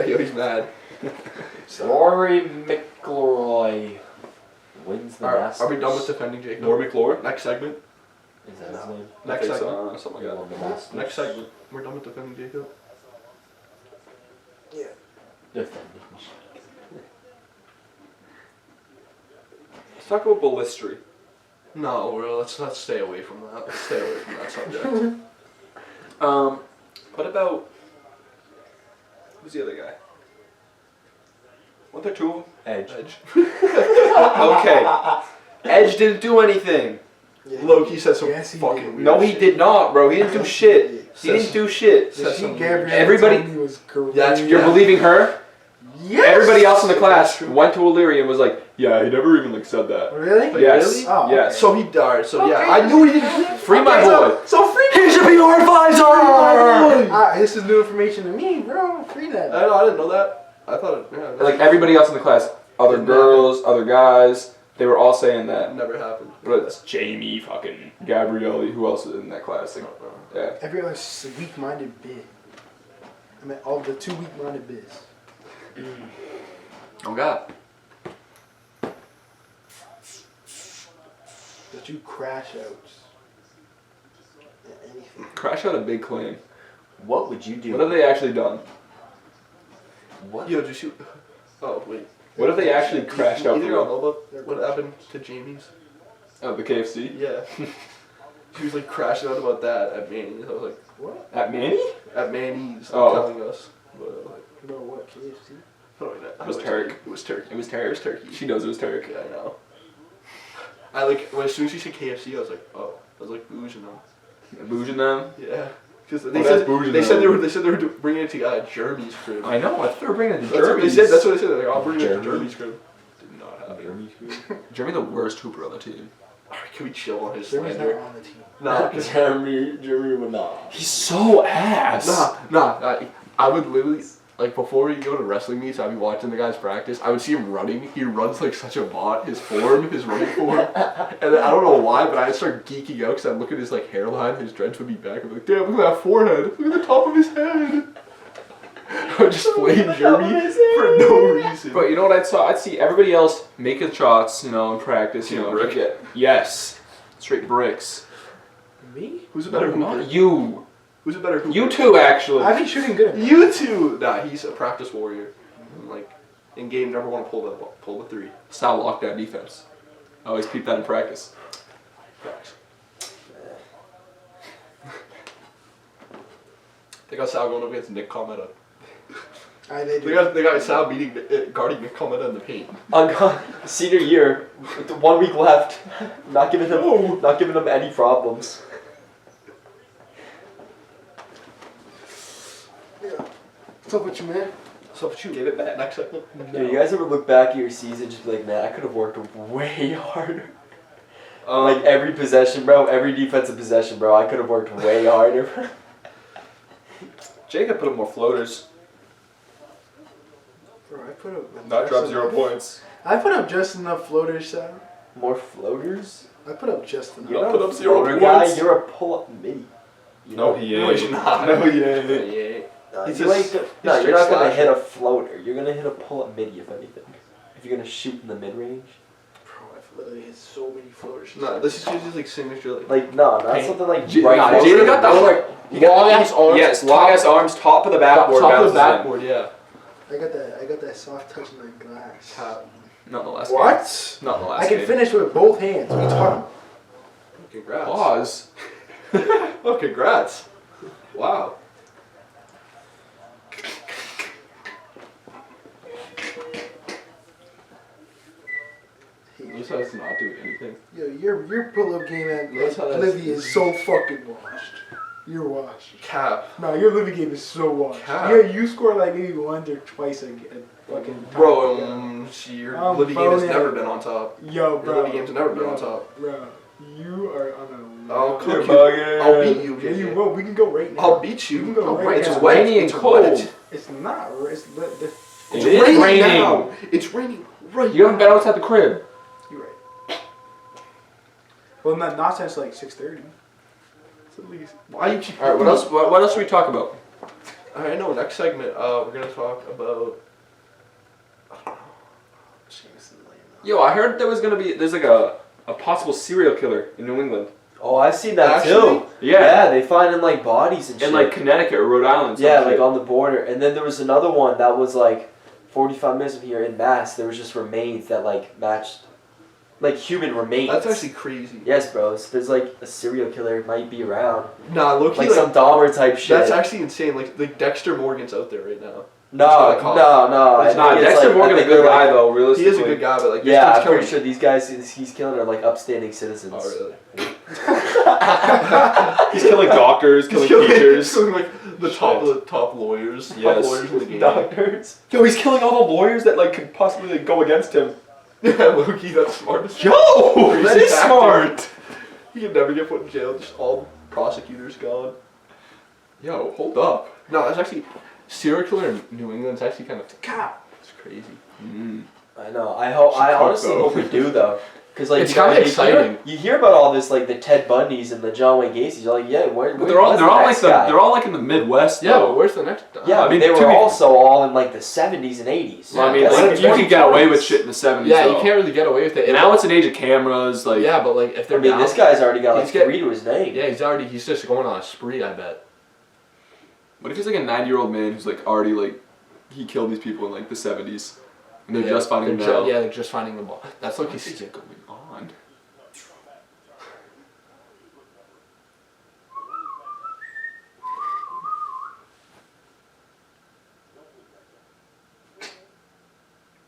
Yo, he's mad. Rory McIlroy wins the Masters. Are we done with defending Jacob? More McClure? Next segment. Is that his name? Next segment. Something He like won that. the Masters. Next segment. We're done with defending Jacob. Yeah. Defending. Let's talk about ballistry. No, let's stay away from that. Let's stay away from that subject. What about who's the other guy? Weren't there two of them? Edge. Edge. Okay. Edge didn't do anything. Yeah. Loki said some Yes, he fucking did. weird No, he shit. did not, bro. He didn't do shit. He didn't do shit. The Said Sheik some Gabrielle Everybody- Tony was great. That's- You're believing her? Yes! Everybody else in the class went to O'Leary and was like, yeah, he never even said that. Really? Yes. Really? Oh, Yes. So he died. So yeah, Okay. I knew he didn't. Free my boy. So free. He should be your advisor! This is new information to me, bro. Free that. I know. I didn't know that. I thought. Yeah, Like everybody else in the class, other girls, other guys, they were all saying that. that never happened. But it's Jamie, fucking Gabrielle, who else is in that class? Like, Yeah. Every other weak-minded bit. I mean, all the 2 weak-minded bits. Oh God. The 2 crash outs. Anything. Crash out a big claim. What would you do? What have they actually done? What? Yo, did you shoot? Oh wait. What if they actually crashed out? Either For y'all real? know about what happened to Jamie's? Oh, the KFC Yeah. She was like crashing out about that at Manny's. I was like, What? at Manny? at Manny's, Oh. telling us. But, like, Bro, what? KFC? oh, It was turkey. It was turkey. It was It Tarek. was turkey. She knows it was Tarek. Yeah, I know. I like when as soon as she said KFC, I was like, oh, I was like boozing them. Boozing them. Yeah. Because Oh, that's boozing they said them. they said they were bringing it to Jeremy's crib. I know. I thought they were bringing it to That's what they Jeremy's. said. That's what they said. They're like, I'll bring it to Jeremy. Jeremy's crib. Did not happen. Jeremy, the worst hooper on the team. Alright, can we chill on his Jeremy's not slander? on the team. Nah, 'cause- Jeremy would not. He's so ass. Nah. I would literally, like, before we go to wrestling meets, I'd be watching the guys practice. I would see him running. He runs like such a bot. His running form. And then, I don't know why, but I'd start geeking out because I'd look at his, like, hairline. His dreads would be back. I'd be like, damn, look at that forehead. Look at the top of his head. I would just blame Jeremy for no reason. But you know what I saw? I'd see everybody else making shots, you know, in practice. You know, Brick it. Yes. Straight bricks. Me? Who's a better hooper? You. Who's a better hooper? You too, actually. I've been shooting good. You two! Nah, he's a practice warrior. Like, in game, never want to pull the 3. Style lockdown defense. I always peep that in practice. Facts. They got Sal going up against Nick Cometa. They do. They got Sal guarding Nick Cometa in the paint. Senior year, with 1 week left, not giving them any problems. What's up with you, man? So shoot, give it back next segment. Yeah, you guys ever look back at your season and just be like, man, I could have worked way harder. Like every possession, bro, every defensive possession, bro, I could have worked way harder. Jacob put up more floaters. Bro, I put up. Not drop just 0 enough- points. I put up just enough floaters, Sal. More floaters? I put up just enough. I'll You're put not up a 0 floater guy, points. you're a pull-up mini. You No, know? he No, ain't. he's not. No, he ain't. Yeah. He's You just- ain't he's no, you're straight not gonna slasher. hit a floater. You're gonna hit a pull-up midi, if anything. If you're gonna shoot in the mid-range. Bro, I've literally hit so many floaters. Nah, this is just like signature. Like, Like, no, not Hey, something like J- right nah, close Jada to got the that goal. like long ass arms. Yes, long ass arms, top of the backboard. top of the bounces in. backboard. Yeah. I got that soft touch in the glass. Not in the last What? game. Not in the last I can game. finish with both hands. What are you talking? Congrats. Pause. Oh, congrats. Wow. Notice how it's not doing anything. Yo, your pull-up game at Notice how that's- Livy is so fucking washed. You're washed. Cap. No, your Livy game is so washed. Cap. Yeah, you score like maybe once or twice a fucking time. Bro, your I'm Libby game has boning. never been on top. Yo, Your bro. Libby games have never been Yo, on top. Bro, you are on a. I'll You're cook you. bugging. I'll beat you, Yeah, you JJ. will. We can go right now. I'll beat We you. can go I'll right It's now. wet. Rainy and It's cold. wet. It's not. It's It is raining. now. It's raining right You haven't been outside the crib. You're right. Well, not since like 6:30. Why you keep... All right. What else? What else should we talk about? I know. Next segment, we're gonna talk about. I don't know. Jameson Lane. Yo, I heard there's like a possible serial killer in New England. Oh, I've seen that Actually? too. Yeah. They finding like bodies and shit. In like Connecticut or Rhode Island. some yeah, like shit. on the border. And then there was another one that was like 45 minutes from here in Mass. There was just remains that like matched, like human remains. That's actually crazy. Yes, bro. So there's like a serial killer might be around, Nah, look, like some Dahmer type shit. that's actually insane. Like Dexter Morgan's out there right now. no. It's Nah, Dexter Morgan's a good guy though. He Realistically, is a good guy, but like this Yeah, dude's I'm pretty killing- sure these guys he's killing are like upstanding citizens. Oh really? He's killing doctors, killing He's teachers. killing like the top Shit. of the top lawyers. Yes. Top lawyers in the game. Doctors. Yo, he's killing all the lawyers that like could possibly like, go against him. Yeah, Loki, that's smart as Yo, Crazy that is tactic. smart. He can never get put in jail. Just all prosecutors gone. Yo, hold up. No, that's actually serial killer in New England's actually kind of Cop. it's crazy. Mm. I know. I hope. I Chicago. honestly hope we do though. Because like It's kinda exciting. You hear about all this like the Ted Bundys and the John Wayne Gacy's. You're like, yeah, where? But they're all where's like the next guy? they're all like in the Midwest. Yeah, though. but where's the next? Yeah, I mean, they to were be- also all in like the 70s and 80s. Well, I mean, That's like, like you could get away with 20s. shit in the 70s. Yeah, though. you can't really get away with it. And now it's an age of cameras. Like, Yeah, but like if I they're mean, down, this guy's already got like He's get- 3 to his name. yeah, he's just going on a spree. I bet. what if he's like a 90-year-old man who's like already like he killed these people in like the 70s, and they're Yeah, just finding him they're now. yeah, they're just finding the ball. That's like What he's. is going on?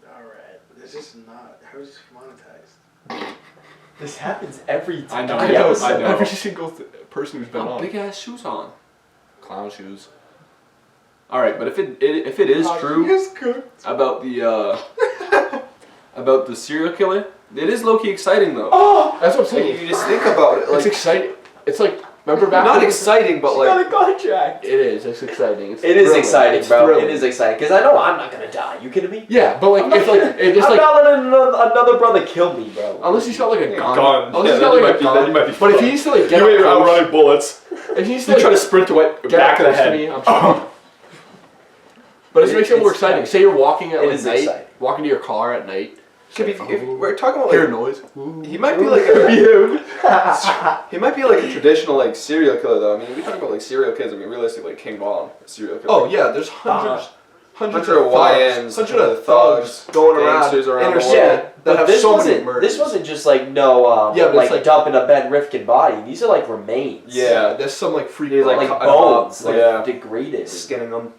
Alright, but this is not. How is this monetized? This happens every I know, time. I know. Every single person who's been Oh, on big ass shoes on. clown shoes. All right, but if it is true Yes, good. about the about the serial killer, it is low key exciting though. Oh, That's what I'm Like, saying. you just think about it, It's like exciting. It's like remember back. not when- exciting, but she like got a contract. It is. It's exciting. It's It is thrilling. exciting, It's bro. thrilling. It is exciting because I know I'm not gonna die. You kidding me? Yeah, but like it's like it's I'm like not letting another brother kill me, bro. unless he's got like a gun. gun. Unless Yeah, he's got then like you a might be- gun. then you might be but if fucked. he needs to like get you up ain't close, outrunning bullets. if he needs to You like, try to sprint to it, get back up of the close to head. me, I'm sorry. But it makes it more It's exciting. exciting. Say you're walking at It like is night, exciting. walking to your car at night. If we're talking about Hear a like, noise. he might be like a, he might be like a traditional like serial killer though. I mean, we talk about like serial killers. I mean, realistically, like King Von, a serial killer. Oh yeah, there's hundreds Hundreds of YNs, hundreds of thugs going around, gangsters around inner the city world. Yeah, that but have this so many wasn't. murders. This wasn't just like no, Yeah, but like, it's like- dumping a Ben Rifkin body. These are like remains. Yeah. There's some like freak He's, like, like cut bones, them up, like yeah. degraded. Skinning them,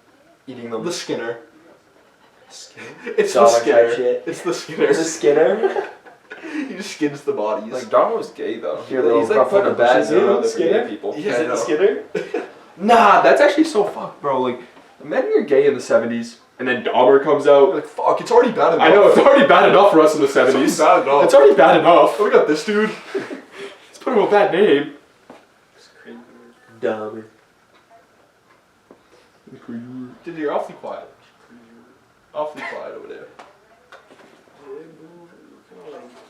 eating them. the Skinner. It's the Dahmer type Skinner. shit. It's the There's Skinner. a Skinner. He just skins the bodies. Like Dahmer was gay though. Hear a little He's like rough on putting the a bad bushes, note on the Skinner? gay people. Yeah, Is I it know. the Skinner? Nah, that's actually so fucked, bro. Like, imagine you're gay in the 70s, and then Dahmer comes out. like fuck, it's already bad enough. I know, it's already bad enough for us in the It's already 70s. bad enough. It's already bad enough. Oh, we got this dude. Let's put him a bad name. Dumb. Dude, you're awfully quiet. Awfully quiet over there.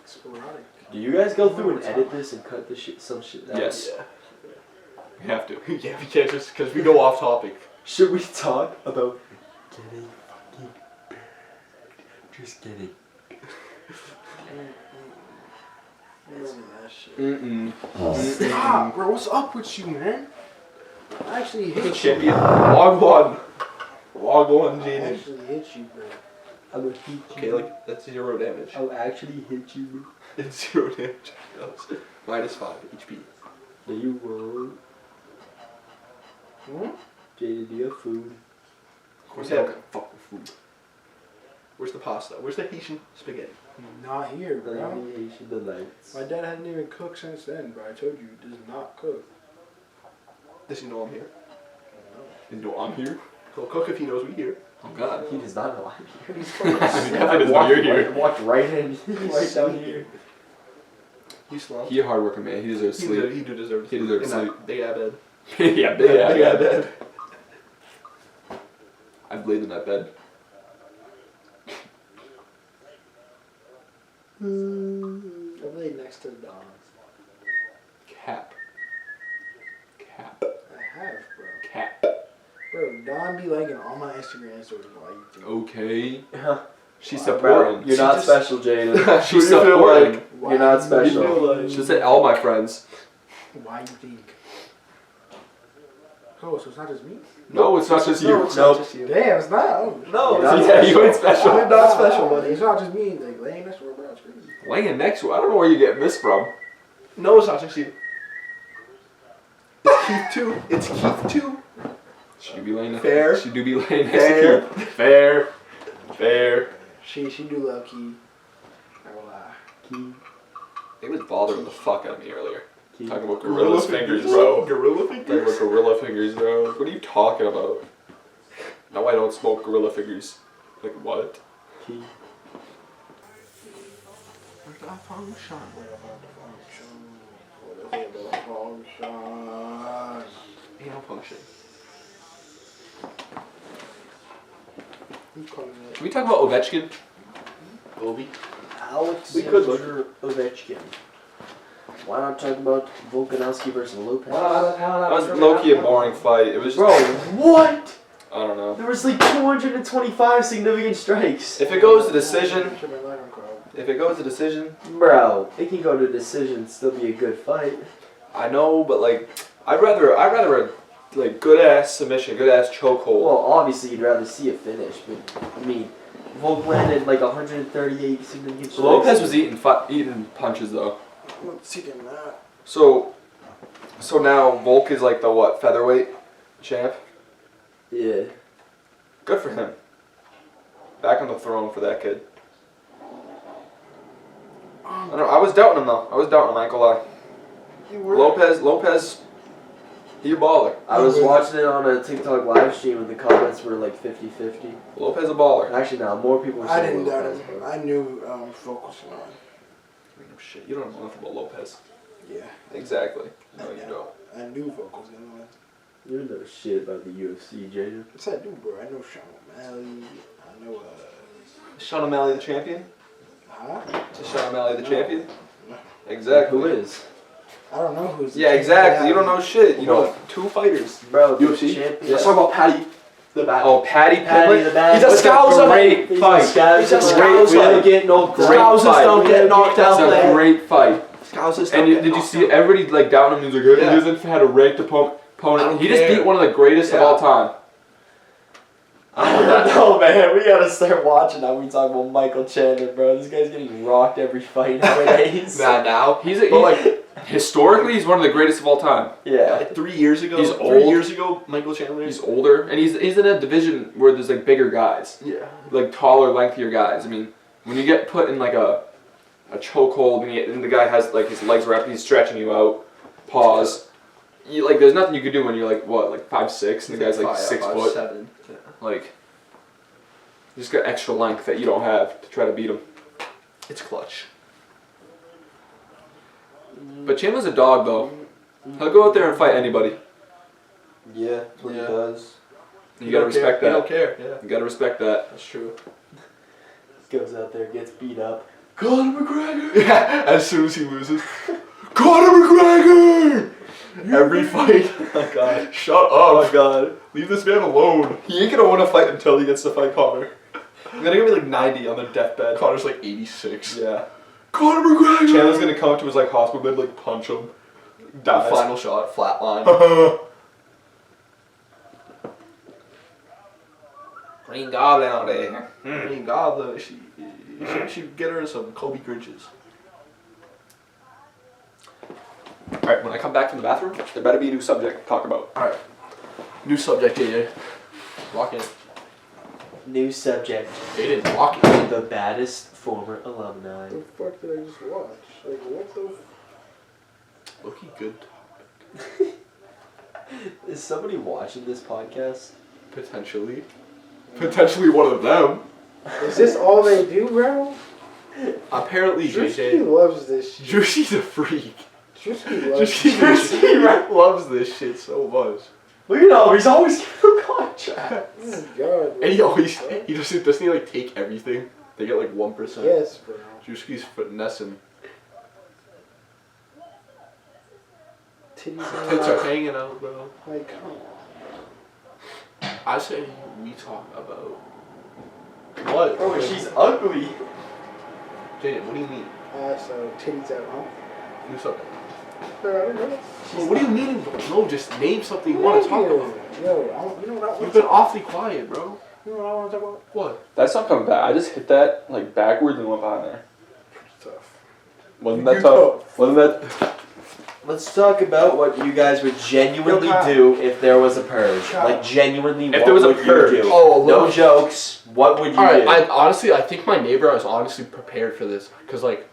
Sporadic. Do you guys go through and edit this and cut the shit, some shit out? Yes. Yeah. We have to. Yeah, we can't just because we go off topic. Should we talk about getting fucking bad? Just kidding. That shit. Mm-mm. Stop, bro. What's up with you, man? I actually hit you. Champion. Log one. Log one, I Jaden. actually hit you, bro. I will hit you. Okay, like that's 0 damage. I'll actually hit you. It's 0 damage. Minus 5 HP. Do you want? Jaden, do you have food? Where's that fucking food? Where's the pasta? Where's the Haitian spaghetti? Not here, bro. Variation delights. My dad hasn't even cooked since then, bro. I told you, he does not cook. Does he know I'm here? You know I'm here? He'll cook if he knows we here. Oh God. He does not know I'm here. He's fucking He definitely doesn't know you're here. Walked right in, right down here. He's slumped. He a hard working man. He deserves He sleep. do deserve He deserves in that sleep. big ass bed. Yeah, Big ass bed. I've laid in that bed. I laid next to the dog. Cap. Cap. I have, bro. Cap. Bro, Don be liking all my Instagram stories while you think. Okay. She's Bro, supporting. you're not special, Jaden. She's What do you feel supporting. Why You're not you special. feel like- She said all my friends. Why you think? Oh, so it's not just me? No, it's not just you. No, it's Nope. not just you. Damn, it's not. Oh, No, You're not it's Yeah, special. you ain't special. You're not special, buddy. It's not just me, like, laying next to her, bro. It's crazy. Laying next to her. I don't know where you're getting this from. No, it's not just you. It's Keith too. It's Keith too. She do be laying next Fair. She do be laying next Fair. to Keith. Fair. Fair. She do love Key. I will lie. It was bothering the fuck out of me earlier. Key. Talking about gorilla's fingers, bro. Gorilla Talking about fingers. gorilla fingers, bro. What are you talking about? No, I don't smoke gorilla fingers. Like what? Key. Where's that function? Ain't no function. Who's calling it? Can we talk about Ovechkin? Obi. Alex We could Ovechkin. Why not talk about Volkanovski versus Lopez? That was low-key a boring fight. It was just, Bro, what? I don't know. There was like 225 significant strikes. If it goes to decision, Bro, it can go to decision and still be a good fight. I know, but like, I'd rather a like good ass submission, good ass chokehold. Well, obviously you'd rather see a finish, but I mean, Volk landed like 138 significant strikes. Lopez was eating punches though. I'm not seeing that. So now Volk is like the what, featherweight champ? Yeah. Good for him. Back on the throne for that kid. I don't know, I was doubting him though. I ain't gonna lie. You were. Lopez, he a baller. I was watching it on a TikTok live stream and the comments were like 50-50. Lopez a baller. Actually, now more people were I saying didn't doubt Lopez, him. but- I knew Focus on. Shit, you don't know nothing about Lopez. Yeah. Exactly. No, you don't. I knew Focus on. You don't know shit about the UFC, Jaden. Yes, I do, bro. I know Sean O'Malley. I know, Is Sean O'Malley the champion? huh? Is Sean O'Malley the No. champion? No. Exactly. Who is? I don't know who's. the Yeah, champion. exactly. You don't know shit. You know two fighters. Bro, the UFC? champion. Let's talk about Patty. The Bat. Oh, Patty Patty Pimblett. the Bat. He's a With the scouser. great Great fight. fight. He's a He's a great scouser. We don't get knocked out. Scousers fight. don't get knocked out. It's a man. great fight. Scousers And don't did get you knocked see out. everybody like down him? He's like, he Yeah. hasn't had a ranked opponent. I don't He just care. beat one of the greatest of Yeah. all time. I don't know, man. We gotta start watching how we talk about Michael Chandler, bro. This guy's getting rocked every fight nowadays. Nah, now. But like historically, he's one of the greatest of all time. Yeah. Like 3 years ago. He's 3 old. years ago, Michael Chandler. He's older, and he's in a division where there's like bigger guys, Yeah. like taller, lengthier guys. I mean, when you get put in like a chokehold and the guy has like his legs wrapped, he's stretching you out. Pause. You like, there's nothing you could do when you're like what, like 5'6", and the guy's like 6 foot. 7. Yeah. Like, you just got extra length that you don't have to try to beat him. It's clutch. But Chandler's a dog though. He'll go out there and fight anybody. Yeah, that's what Yeah. he does. You gotta respect They don't that. care. Yeah. You gotta respect that. That's true. Goes out there, gets beat up. Conor McGregor. Yeah. As soon as he loses, Conor McGregor. Every fight. Oh my god. Shut up. Oh my god. Leave this man alone. He ain't gonna win a fight until he gets to fight Conor. They're gonna be like 90 on their deathbed. Connor's like 86. Yeah. Conor McGregor. Chandler's gonna come to his like hospital bed, like punch him. Dies. Final shot, flatline. Green Goblin out there. Green Goblin. She should get her some Kobe Grinches. Alright, when I come back from the bathroom, there better be a new subject to talk about. Alright. New subject, JJ. Lock in. New subject. Jaden, lock in. The baddest former alumni. What the fuck did I just watch? Like, what the? Looking good. Is somebody watching this podcast? Potentially. Potentially one of them. Is this all they do, bro? Apparently, Drewski JJ. loves this shit. Drewski's a freak. Drewski loves Drewski loves this shit so much. Well, you know, he's always giving a contract. Oh my god. And he doesn't he like take everything? They get like 1%. Yes, bro. Drewski's finessing. Titties Tits are hanging out, bro. Like, come on. I say we talk about what? Bro, she's ugly. Jaden, what do you mean? So titties out, huh? Do something. Bro, I don't know. Well, what do you mean? No, just name something you want to talk about. Yo, you know what I want You've to been awfully quiet, bro. You know what I want to talk about? What? That's not coming back. I just hit that like backwards and went behind there. Tough. Wasn't You that tough? Wasn't that? Let's talk about what you guys would genuinely Yo, Kyle. do if there was a purge. Kyle. Like, genuinely, If what there was a would purge. you do? Oh, No little- jokes. What would you All right, do? I honestly think my neighbor was honestly prepared for this because like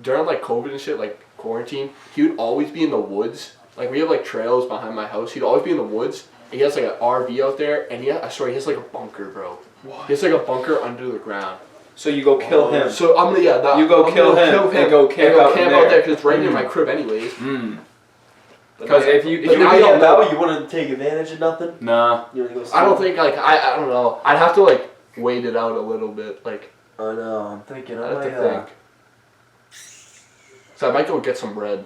during like COVID and shit, like quarantine, he would always be in the woods. Like we have like trails behind my house. He'd always be in the woods. And he has like an RV out there, and he has like a bunker, bro. What? He has like a bunker under the ground. So you go kill him. So I'm gonna You go I'm kill gonna him and go camp out camp there. out there because it's right near my crib anyways. Hmm. But Because now- if you If you now don't you know, you wouldn't take advantage of nothing? nah. You wanna go I don't see- think like I don't know. I'd have to like wait it out a little bit. Like I know, I'm thinking, I I have to might, think. So I might go get some bread.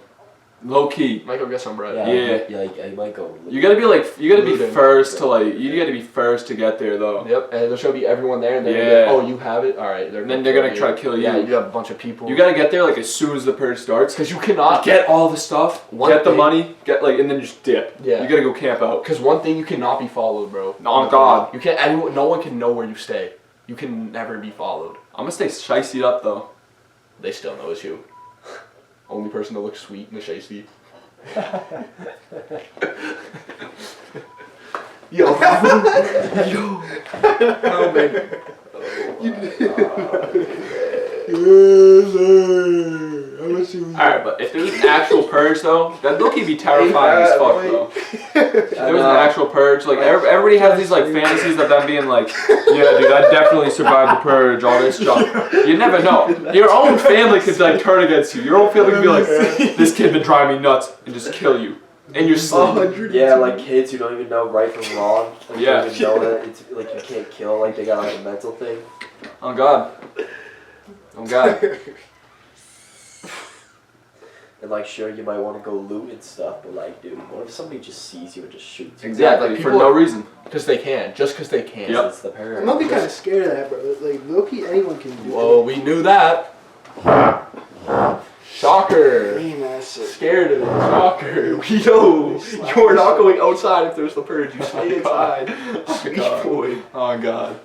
Low key. Might go get some bread. Yeah. Like I might go. You gotta be Looting. first to like. You gotta be first to get there though. Yep, and there's gonna be everyone there, and they're Yeah. gonna be like, oh, you have it? Alright. And then they're gonna try to kill you. Yeah, you have a bunch of people. You gotta get there like as soon as the purge starts. Because you cannot. Get all the stuff. One Get the thing- money. Get like, and then just dip. Yeah. You gotta go camp out. Because one thing, you cannot be followed, bro. Oh, God. You can't. Anyone, no one can know where you stay. You can never be followed. I'm gonna stay shicey up though. They still know it's you. Only person that looks sweet in the shiesty. Yo. Yo. Oh, man. Alright, but if there was an actual purge though, that'd low-key be terrifying as fuck though. If there was an actual purge, like everybody has these like fantasies of them being like, yeah dude, I definitely survived the purge, all this stuff. You never know. Your own family could like turn against you. Your own family could be like, this kid been driving me nuts and just kill you. And you're sleep. Yeah, like kids who don't even know right from wrong. Like, Yeah. Don't even know that it's like you can't kill. Like they got like a mental thing. Oh God. Oh God. And like, sure, you might want to go loot and stuff, but like, dude, what if somebody just sees you and just shoots you? Exactly. like, For people- no reason. Because they can. Just because they can. Yep. It's the parent. I'm gonna be kind of scared of that, bro. Like, low-key, anyone can do Whoa, we knew that. Shocker. Green ass. Scared of it. Shocker. Yo, you are not going outside if there's the purge. You stay inside. Sweet boy. Oh God.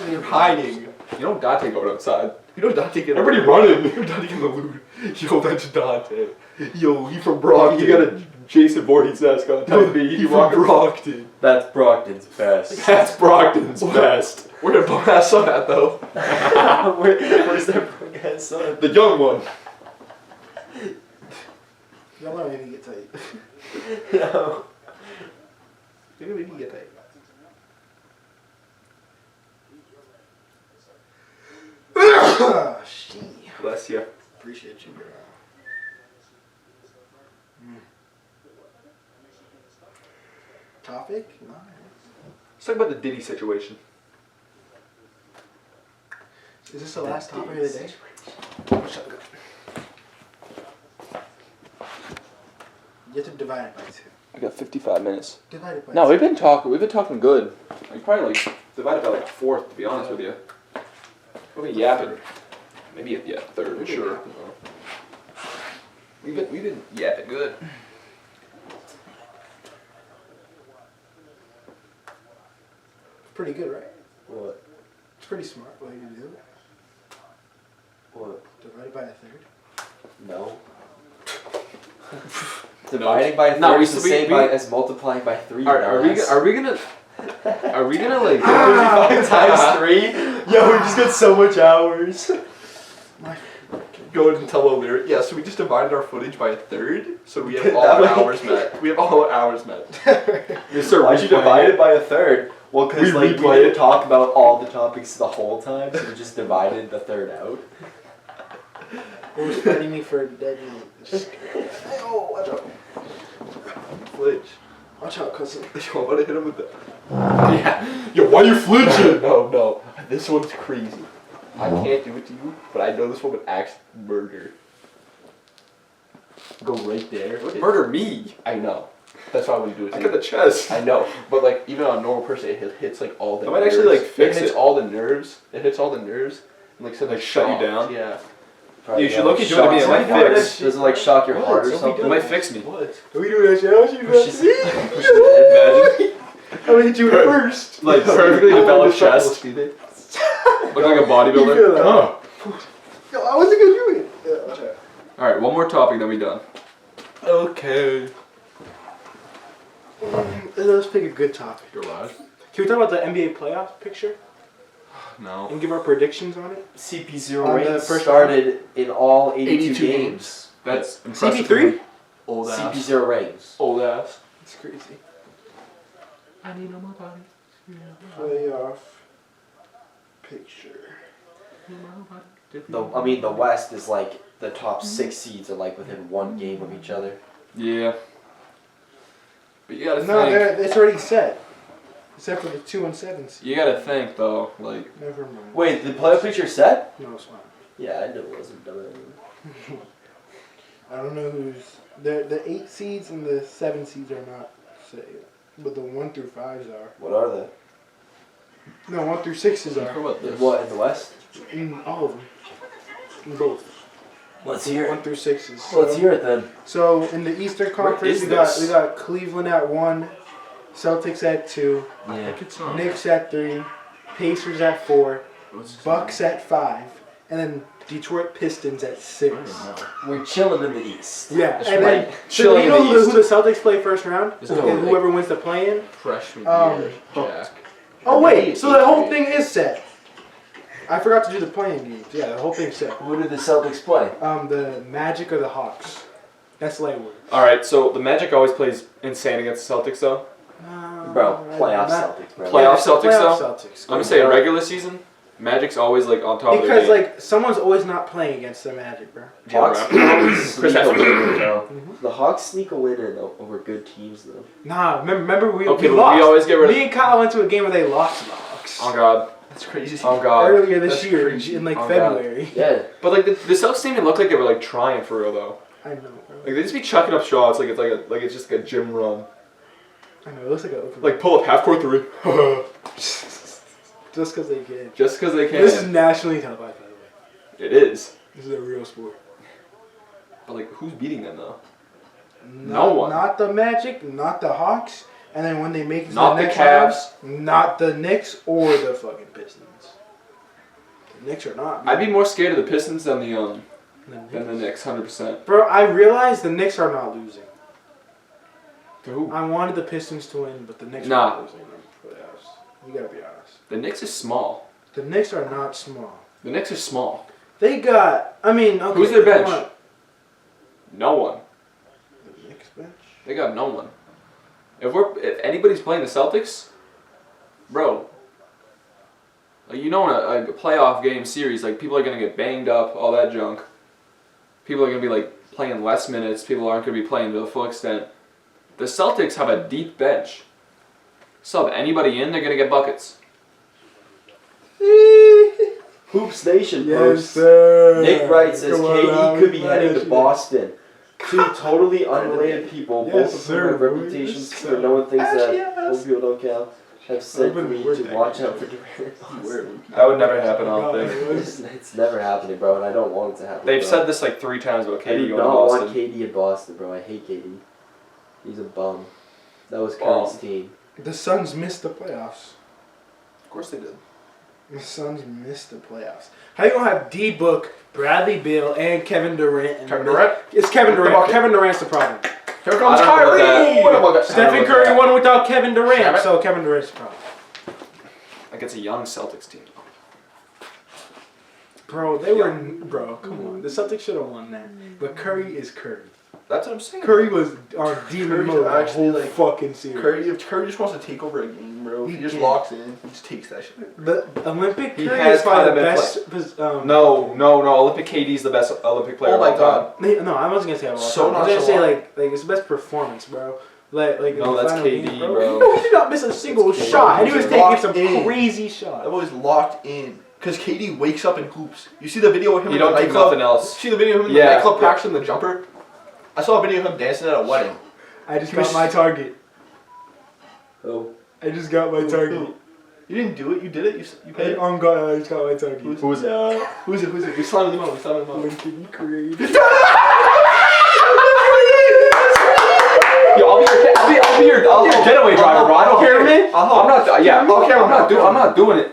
You're hiding. You know Dante going outside. You know Dante getting Everybody running. You're Dante getting the loot. Yo, that's Dante. Yo, he from Brockton. You got a Jason Voorhees-esque on type B. He from Brockton. That's Brockton's best. That's Brockton's best. Where did Bonass son at though? Where's their Brockton son? The young one. Y'all know maybe get tight. No. Maybe get tight. Shit. Bless you. Appreciate you, bro. Topic? Nice. Let's talk about the Diddy situation. Is this the last topic of the day? You have to divide it by 2. We got 55 minutes. Divide it by No, 2. we've been talking good. We probably like divided by like a fourth, to be honest with you. We've been yapping. Maybe a third, sure. We've been yapping good. Pretty good, right? What? It's pretty smart way to do it. What? Divide it by a 3rd. No. Dividing by 3 No, is the same as multiplying by 3. Are we gonna like 35 times 3? Yo, we just got so much hours. Go ahead and tell over. Yeah, so we just divided our footage by a 1/3, so we have all That our way- hours met. We have all our hours met. Why'd you divide it by a 3rd? Well, because We like we replay didn't it. talk about all the topics the whole time, so we just divided the 3rd out. Who was fighting me for a dead meat? Oh, watch out. Flinch. Watch out, cousin. Yo, I'm about to hit him with the. Yeah. Yo, why you flinching? No. This one's crazy. I can't do it to you, but I know this one would axe murder. Go right there. murder me? I know. That's why I wouldn't do it to I you. got the chest. I know, but like even on a normal person, it hits like all the. I might nerves. actually, like, fix It hits it. all the nerves. It hits all the nerves, and like suddenly Like, shut you stops. down? Yeah. You should look into it to me. It might fix. Does it like shock your heart or Don't be something? It might fix me. What? Are we doing that challenge? You Push his- guys? push his head. Imagine. I'm gonna hit you first. Like perfectly developed chest. See Look like a You feel bodybuilder. that? Oh. Yo, I wasn't gonna do it. Yeah, watch out. Alright, one more topic, then we done. Okay. Let's pick a good topic. You're loud. Can we talk about the NBA playoff picture No. and give our predictions on it? CP0 On the rings first started in all 82 82 games. That's impressive. CP3? Old ass. CP0 rings. Old ass. It's crazy. I need on my body. Playoff picture. The West is like the top 6 seeds are like within 1 game of each other. Yeah. But you gotta No, think. it's already set. Except for the 2 and 7s. You gotta think though. Like, Never mind. Wait, the playoff picture set? No, it's not. Yeah, I knew it wasn't done. I don't know who's the 8 seeds and the 7 seeds are not set yet, but the 1 through 5s are. What are they? No, 1 through 6s How are. about this? What in the West? In all of them. In both. Let's hear 1 it. through 6s. Let's hear it then. So in the Eastern Conference, is we got this? Cleveland at 1, Celtics at 2, Yeah. It's not. Knicks at 3, Pacers at 4, What's this Bucks at 5, and then Detroit Pistons at 6. We're chilling in the East. Yeah, That's and right. then so Chilling you in know the who the Celtics play first round? It's And totally- whoever wins the play-in. Freshman Um, year, Jack. Oh wait, so the whole thing is set. I forgot to do the playing games. Yeah, the whole thing's set. Who did the Celtics play? The Magic or the Hawks. That's Lightwood. All right, so the Magic always plays insane against the Celtics, though. Bro, playoff Celtics, bro. Playoff Celtics, playoff though? Celtics. I'm gonna say regular season, Magic's always like on top of Because their game. like someone's always not playing against the Magic, bro. Hawks always Chris sneak a Hedges. win in, though. The Hawks sneak a win in over good teams, though. Nah, remember we Okay, we but lost. we always get rid of. Me and Kyle went to a game where they lost to the Hawks Oh god. That's crazy. Oh god. earlier this That's year crazy. in like Oh, God. February. Yeah. But like the Celtics didn't even look like they were like trying for real though. I know, bro. Like they just be chucking up shots like it's just like a gym run. I know. It looks like a open. Like pull up half court three. Just because they can. Just because they can. This is nationally televised, by the way. It is. This is a real sport. But like who's beating them though? Not, one. Not the Magic, not the Hawks, and then when they make it to Not the the next Cavs. round, not the Knicks or the fucking Pistons. The Knicks are not. I'd be more scared of the Pistons than the the Knicks, 100%. Bro, I realized the Knicks are not losing. Who? I wanted the Pistons to win, but the Knicks Nah. are not losing in the playoffs. You gotta be honest. The Knicks is small. The Knicks are not small. The Knicks are small. They got. I mean, okay, Who's their come bench? on. No one. The Knicks bench. They got no one. If anybody's playing the Celtics, bro, like you know in a playoff game series, like people are gonna get banged up, all that junk. People are gonna be like playing less minutes. People aren't gonna be playing to the full extent. The Celtics have a deep bench. Sub anybody in, they're gonna get buckets. Hoops Nation Yes, posts. sir. Nick Wright says Come on, KD could be man. heading to Boston. Two totally unrelated people, Yes, both of sir, whom have boy. reputations Yes, for sir. knowing things that Yes. most people don't count, have said for me Where to did watch that out for Durant. That would never happen, I don't think. It's never happening, bro, and I don't want it to happen. They've bro. said this like 3 times about I KD do going to not want Boston. KD in Boston, bro. I hate KD. He's a bum. That was Bum. Curry's team. The Suns missed the playoffs. Of course they did. The Suns missed the playoffs. How you gonna have D Book, Bradley Beal, and Kevin Durant? And Kevin Durant? It's Kevin Durant. bucket. Kevin Durant's the problem. Here comes I don't know about Kyrie. that. What about that? Stephen Curry won without Kevin Damn Durant, it. so Kevin Durant's the problem. Like it's a young Celtics team. Bro, they were. Bro, come on. The Celtics should have won that. But Curry is Curry. That's what I'm saying. Curry was on demon Curry's mode the actually, whole like, fucking series. Curry, if Curry just wants to take over a game, bro, he just locks in, he just takes that shit. The Olympic He Curry has is probably the kinda been best. No. Olympic KD's the best Olympic player Oh of my all God. time. No, I wasn't gonna say all So time. I was gonna say nonchalant. like it's the best performance, bro. Like in No, the that's final KD, game, bro. He did not miss a single It's shot, and he KD. was taking Locked some in. crazy That shots. was locked in. Because KD wakes up and hoops. You see the video of him You in the don't do nightclub? nothing else. See the video of him in Yeah. the nightclub practicing the jumper? I saw a video of him dancing at a wedding. I just He was- got my target. Oh. I just got my target. You didn't do it, you did it, you paid Hey, it. on God, I just got my target. Who is it? Who is it? We slamming him out, we slamming him out. Lincoln Creed. Yo, I'll be your getaway driver, bro. I don't care, man. I'm not. Yeah, Okay, I'm not doing it.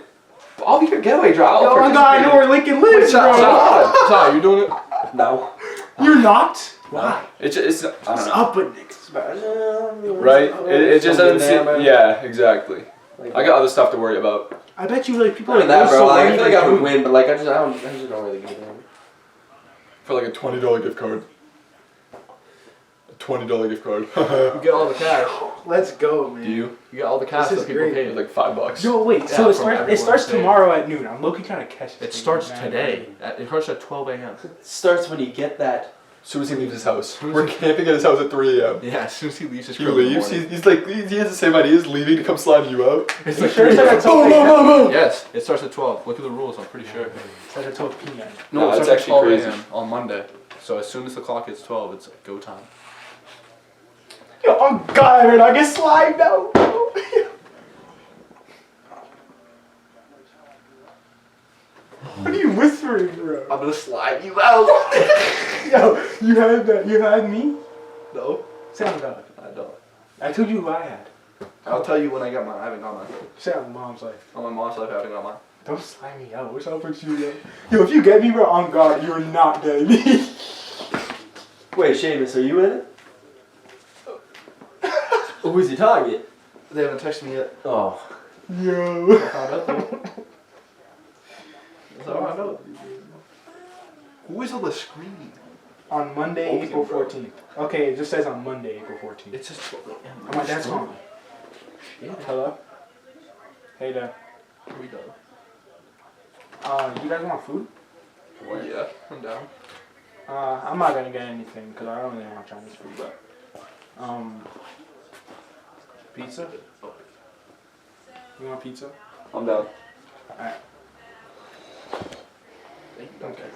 I'll be your getaway driver. Yo, on God, I know where Lincoln lives, bro. Sorry, you're doing it? No. You're not? Why? It's I It's don't know. up with Knicks. Right? It just doesn't seem. Yeah, exactly. I got other stuff to worry about. I bet you like people Not are that, bro. so Like, I worried feel like I about would win, but like I just don't really give a damn. For like a $20 gift card. A $20 gift card. You get all the cash. Let's go, man. Do you? You get all the cash This that is people great. pay. It's like $5. Yo, wait. Yeah, So it from starts. It everyone starts saying- tomorrow at noon. I'm looking trying to catch this. It starts thing, man. today. It starts at 12 a.m. It starts when you get that. As soon as he leaves his house. We're camping at his house at 3 a.m. Yeah, as soon as he leaves his He crib in the leaves. morning. He's like he has the same idea as leaving to come slide you out. It's like sure it starts at 12 p.m. Yes, it starts at 12. Look at the rules, I'm pretty sure. It starts at 12 p.m. No, it it's starts at actually 12 crazy. a.m. on Monday. So as soon as the clock hits 12, it's go time. Yo, oh God, man, I get slime now. What are you whispering, bro? I'm gonna slide you out. Yo, you had that? You had me? No, Sound God. I don't. I told you who I had. I'll tell you when I get mine. I haven't got mine. Sound mom's life. On my mom's life, I haven't got mine. Don't slime me out. What's up with you, yo? Yo, if you get me, bro, on guard, you're not getting me. Wait, Seamus, are you in it? Who's your target? They haven't texted me yet. Oh. Yo. I found out though. That's how I know. Who is on the screen? On Monday, Okay, April bro. 14th. Okay, it just says on Monday, April 14th. It's just. Oh, my dad's calling. Hello? Hey, Dad. Are we done? You guys want food? Yeah, I'm down. I'm not gonna get anything because I don't really want Chinese food, but pizza. You want pizza? I'm down. Alright. Okay.